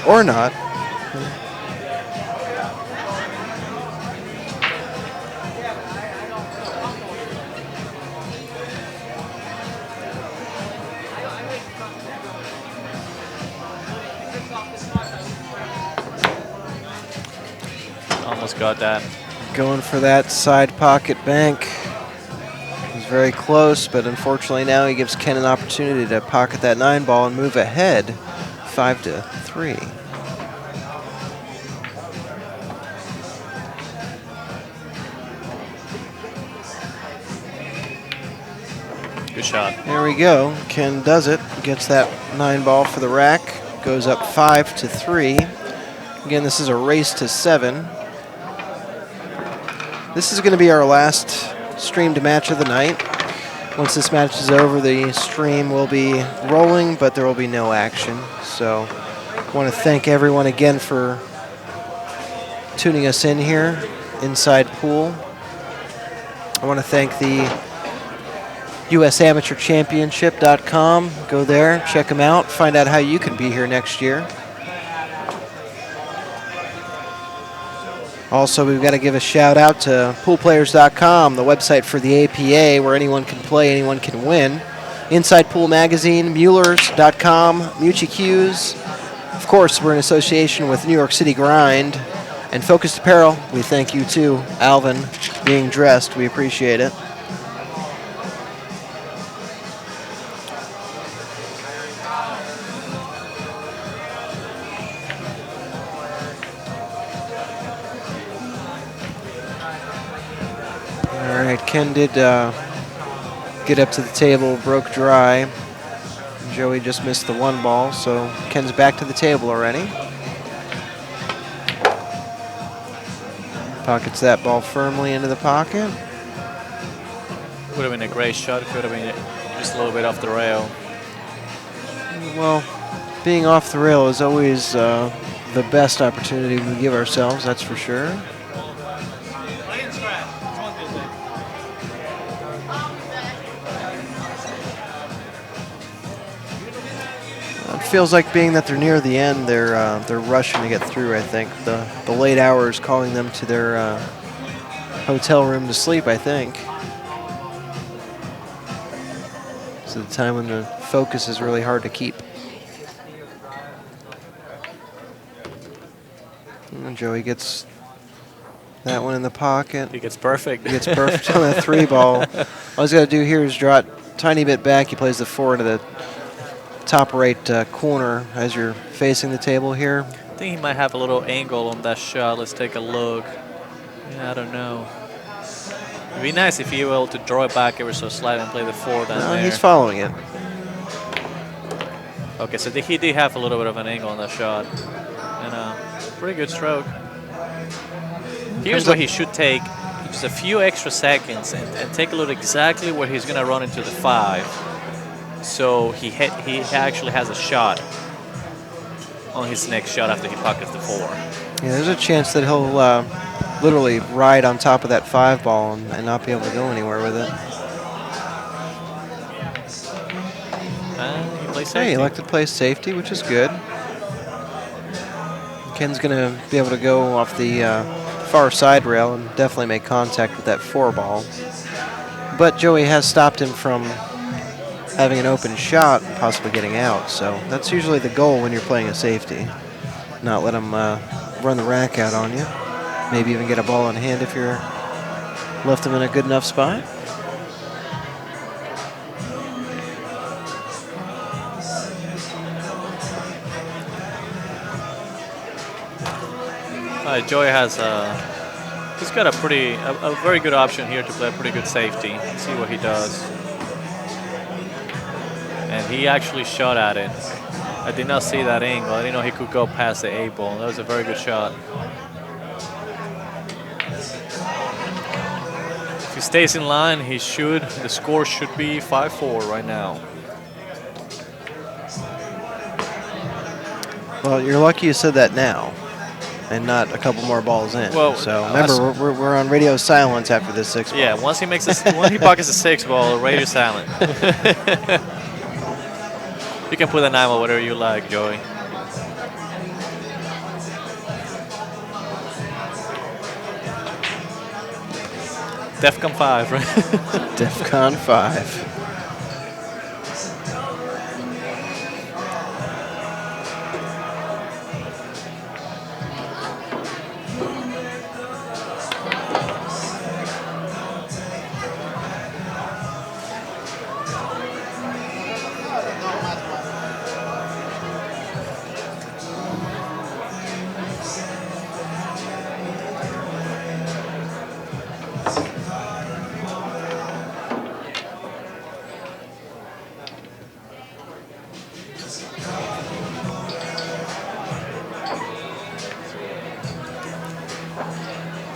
Or not. Almost got that. Going for that side pocket bank. It was very close, but unfortunately now he gives Ken an opportunity to pocket that 9 ball and move ahead 5-3. Good shot. There we go. Ken does it. Gets that 9 ball for the rack. Goes up 5-3. Again, this is a race to 7. This is going to be our last streamed match of the night. Once this match is over, the stream will be rolling, but there will be no action. So I want to thank everyone again for tuning us in here inside pool. I want to thank the USAmateurChampionship.com. Go there, check them out, find out how you can be here next year. Also, we've got to give a shout out to poolplayers.com, the website for the APA where anyone can play, anyone can win. Inside Pool Magazine, Muellers.com, Mucci Q's. Of course, we're in association with New York City Grind and Focused Apparel. We thank you too, Alvin, being dressed. We appreciate it. All right, Ken did get up to the table, broke dry. Joey just missed the one ball, so Ken's back to the table already. Pockets that ball firmly into the pocket. Would have been a great shot. Could have been just a little bit off the rail. Well, being off the rail is always the best opportunity we give ourselves, that's for sure. It feels like being that they're near the end, they're rushing to get through. I think the late hours calling them to their hotel room to sleep. I think it's the time when the focus is really hard to keep. And Joey gets that one in the pocket. He gets perfect. He gets perfect on that 3 ball. All he's got to do here is draw it a tiny bit back. He plays the 4 into the top right corner as you're facing the table here. I think he might have a little angle on that shot. Let's take a look. Yeah, I don't know. It'd be nice if you were able to draw it back ever so slightly and play the 4 down there. He's following it. Okay, so he did have a little bit of an angle on that shot. And pretty good stroke. Here's what he should take. Just a few extra seconds and take a look exactly where he's going to run into the 5. So he actually has a shot on his next shot after he pockets the 4. Yeah, there's a chance that he'll literally ride on top of that 5 ball and not be able to go anywhere with it. He plays safety. Hey, he elected to play safety, which is good. Ken's going to be able to go off the far side rail and definitely make contact with that 4 ball. But Joey has stopped him from having an open shot and possibly getting out. So that's usually the goal when you're playing a safety. Not let him run the rack out on you. Maybe even get a ball in hand if you're left him in a good enough spot. Joey has he's got a very good option here to play a pretty good safety. Let's see what he does. And he actually shot at it. I did not see that angle. I didn't know he could go past the 8 ball. That was a very good shot. If he stays in line, the score should be 5-4 right now. Well, you're lucky you said that now and not a couple more balls in. Well, so remember, we're on radio silence after this 6 ball. Yeah, once he pockets the 6 ball, radio silent. You can put a 9 ball whatever you like, Joey. DEFCON 5, right? DEFCON 5.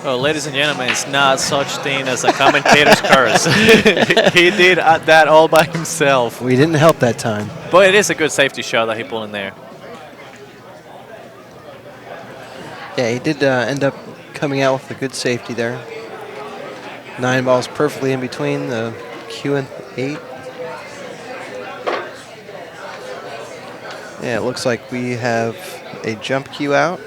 Well, ladies and gentlemen, it's not such thing as a commentator's curse. He did that all by himself. We didn't help that time. But it is a good safety shot that he pulled in there. Yeah, he did end up coming out with a good safety there. 9 balls perfectly in between the Q and 8. Yeah, it looks like we have a jump cue out.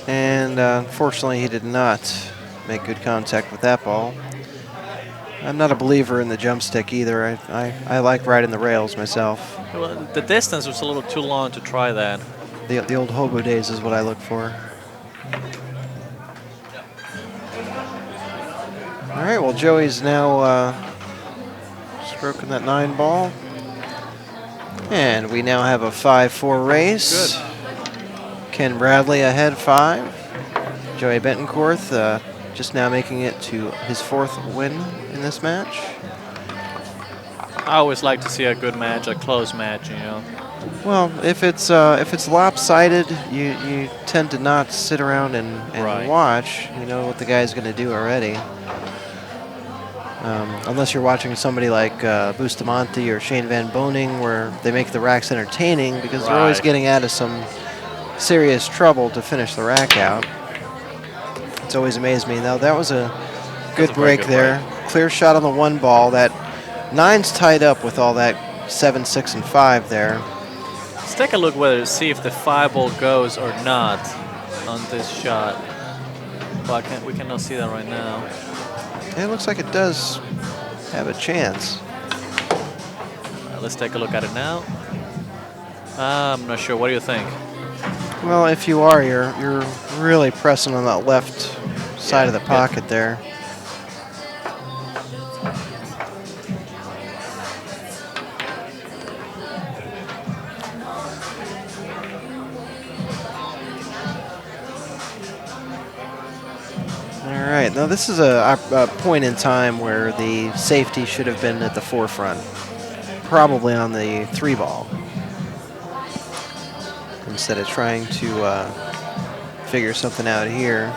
And unfortunately, he did not make good contact with that ball. I'm not a believer in the jump stick either. I like riding the rails myself. Well, the distance was a little too long to try that. The old hobo days is what I look for. All right, well, Joey's now stroking that 9 ball. And we now have a 5-4 race. Good. Ken Bradley ahead 5. Joei Bentancourth just now making it to his 4th win in this match. I always like to see a good match, a close match, you know. Well, if it's lopsided, you tend to not sit around and Right. watch. You know what the guy's going to do already. Unless you're watching somebody like Bustamante or Shane Van Boning, where they make the racks entertaining because they're always Right. getting out of some serious trouble to finish the rack out. It's always amazed me. Now that was a good a very break good there. Clear shot on the 1 ball. That 9's tied up with all that 7, 6, and 5 there. Let's take a look whether see if the 5 ball goes or not on this shot. Well, we cannot see that right now. It looks like it does have a chance. All right, let's take a look at it now. I'm not sure. What do you think? Well, if you are, you're really pressing on that left side of the pocket there. All right, now this is a point in time where the safety should have been at the forefront, probably on the 3 ball, instead of trying to figure something out here.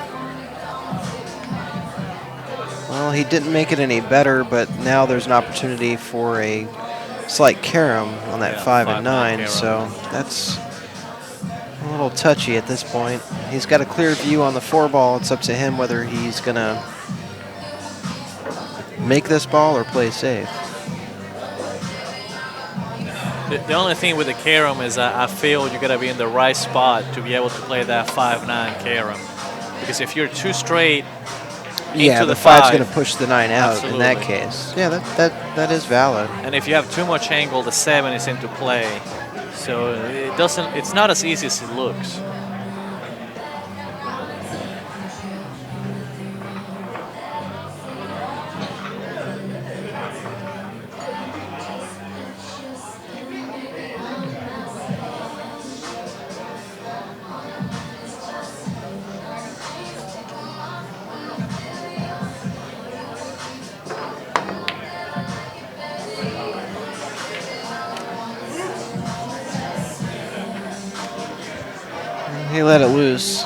Well, he didn't make it any better, but now there's an opportunity for a slight carom on that 5 and 9, so that's a little touchy at this point. He's got a clear view on the 4 ball. It's up to him whether he's going to make this ball or play safe. The only thing with the carom is I feel you got to be in the right spot to be able to play that 5-9 carom. Because if you're too straight into the the 5's 5, going to push the 9 out in that absolutely. case. Yeah, that is valid. And if you have too much angle, the 7 is into play. So it's not as easy as it looks. He let it loose.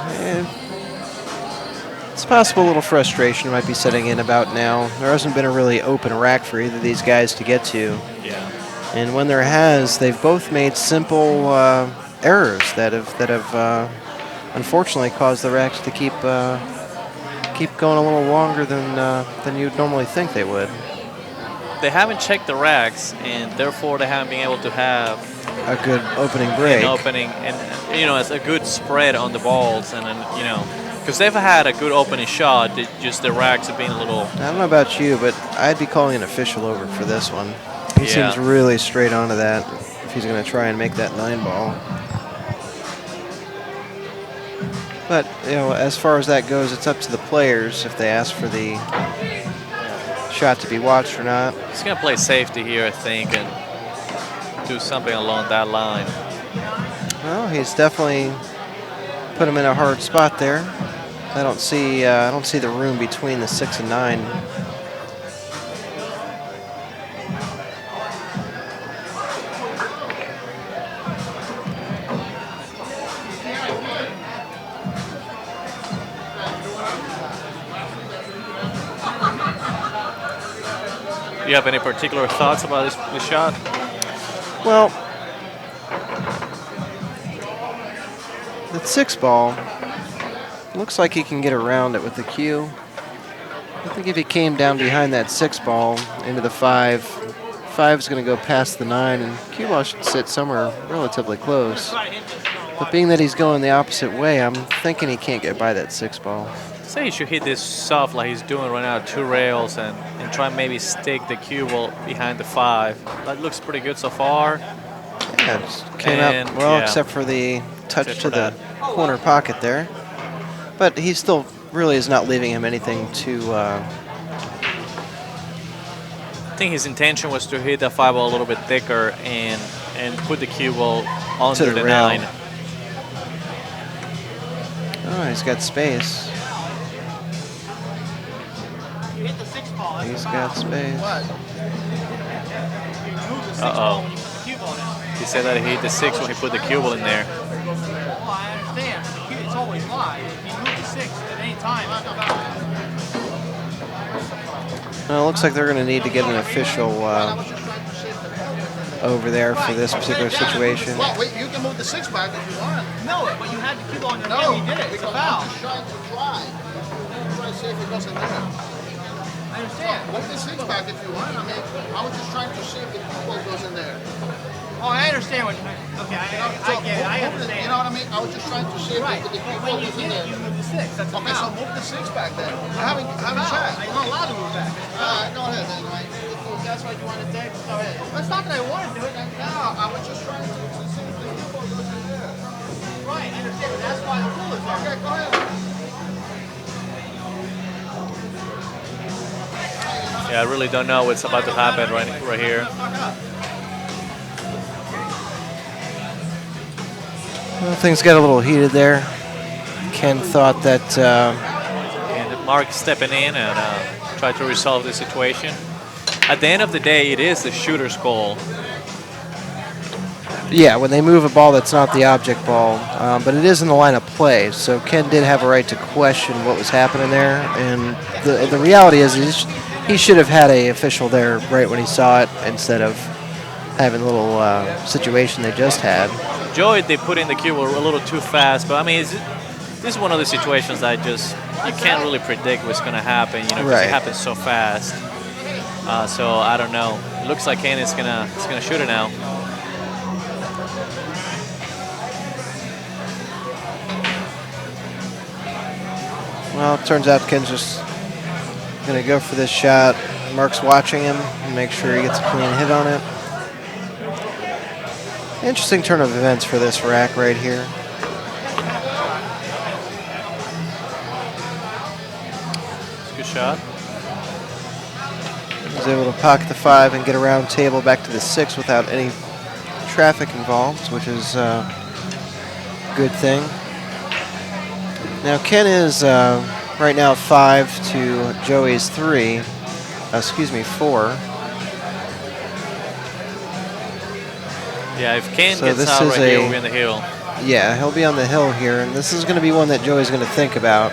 It's possible a little frustration might be setting in about now. There hasn't been a really open rack for either of these guys to get to. Yeah. And when there has, they've both made simple errors that have unfortunately caused the racks to keep going a little longer than you'd normally think they would. They haven't checked the racks, and therefore they haven't been able to have A good opening break. an opening, and it's a good spread on the balls, and because they've had a good opening shot, just the racks have been a little. I don't know about you, but I'd be calling an official over for this one. He seems really straight onto that if he's going to try and make that 9 ball. But, as far as that goes, it's up to the players if they ask for the shot to be watched or not. He's going to play safety here, I think, and do something along that line. Well, he's definitely put him in a hard spot there. I don't see the room between the 6 and 9. you have any particular thoughts about this shot? Well, that 6 ball looks like he can get around it with the cue. I think if he came down behind that 6 ball into the 5, 5's going to go past the 9, and cue ball should sit somewhere relatively close. But being that he's going the opposite way, I'm thinking he can't get by that 6 ball. Say he should hit this soft like he's doing right now, 2 rails, and try and maybe stick the cue ball behind the 5. That looks pretty good so far. Yeah, it just came out well, except for the touch to the corner pocket there. But he still really is not leaving him anything to... I think his intention was to hit the 5 ball a little bit thicker and put the cue ball onto the 9. Oh, he's got space. He's got space. Uh-oh. He said that he hit the 6 when he put the cue ball in there. Well, I understand. It's always live. If you move the 6 at any time, Well, it looks like they're going to need to get an official over there for this particular situation. Well, wait, you can move the 6 back if you want. no, but you had the cue ball in your hand. You did it. It's a foul. I'm just trying to try. I'm trying to see if it goes in there. I understand. Move the 6 back if you want. I mean, I was just trying to see if the cue ball goes in there. Oh, I understand what you mean. Okay, I get it. I understand. You know what I mean? I was just trying to see if Right. the cue But ball when you goes in did it, there. you moved the 6. That's a Okay, so foul. move the 6 back then. I haven't Foul. checked. You're not allowed to move back. Go ahead then. Like, if that's what you want to take, go ahead. It's not that I want to do it. No, I was just trying to see if the cue ball goes in there. Right, I understand. But that's why the rule is there. Okay, go ahead. Yeah, I really don't know what's about to happen right here. Well, things got a little heated there. Ken thought that... And Mark stepping in and try to resolve the situation. At the end of the day, it is the shooter's goal. Yeah, when they move a ball that's not the object ball, but it is in the line of play. So Ken did have a right to question what was happening there, and the reality is he should have had an official there right when he saw it instead of having a little situation they just had. Joey, they put in the cue ball a little too fast, but I mean, this is one of the situations that you can't really predict what's going to happen, you know, because it happens so fast. So I don't know. It looks like Ken is gonna shoot it now. Well, it turns out Ken's just going to go for this shot. Mark's watching him and make sure he gets a clean hit on it. Interesting turn of events for this rack right here. It's a good shot. He's able to pocket the 5 and get around table back to the 6 without any traffic involved, which is a good thing. Now Ken is right now 5 to Joey's 4. Yeah, if Ken So gets this out is right here, we'll be on the hill. Yeah, he'll be on the hill here, and this is going to be one that Joey's going to think about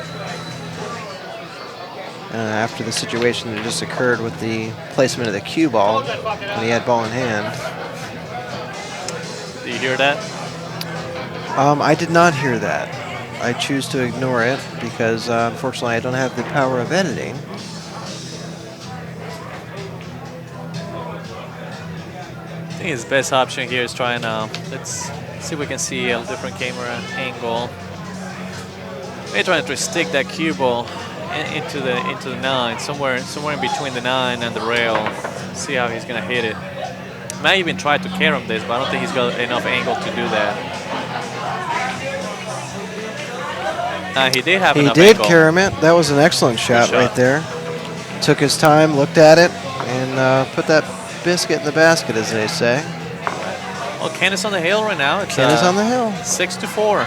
after the situation that just occurred with the placement of the cue ball when he had ball in hand. Do you hear that? I did not hear that. I choose to ignore it because, unfortunately, I don't have the power of editing. I think his best option here is trying to, let's see if we can see a different camera angle. Maybe trying to stick that cue ball into the 9, somewhere in between the 9 and the rail. See how he's gonna hit it. Might even try to carry him this, but I don't think he's got enough angle to do that. He did have enough angle. He did carry him it. That was an excellent shot right there. Took his time, looked at it, and put that biscuit in the basket, as they say. Well, Ken is on the hill right now. Ken is on the hill. 6-4.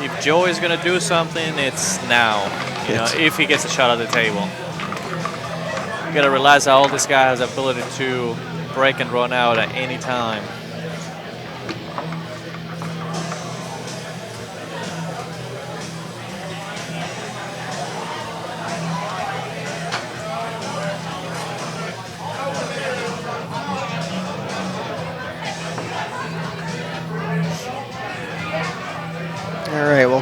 If Joey is going to do something, it's now. You know, if he gets a shot at the table. You got to realize that all this guy has the ability to break and run out at any time.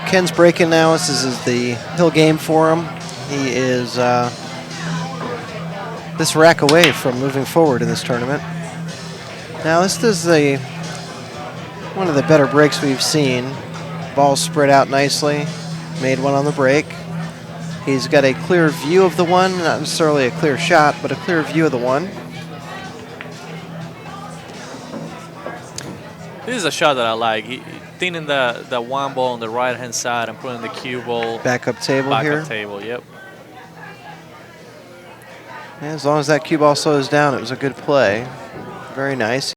Ken's break analysis is the hill game for him. He is this rack away from moving forward in this tournament. Now this is one of the better breaks we've seen. Ball spread out nicely, made one on the break. He's got a clear view of the one, not necessarily a clear shot, but a clear view of the one. This is a shot that I like. Thinning the one ball on the right-hand side and putting the cue ball Backup table here. backup table, yep. Yeah, as long as that cue ball slows down, it was a good play. Very nice.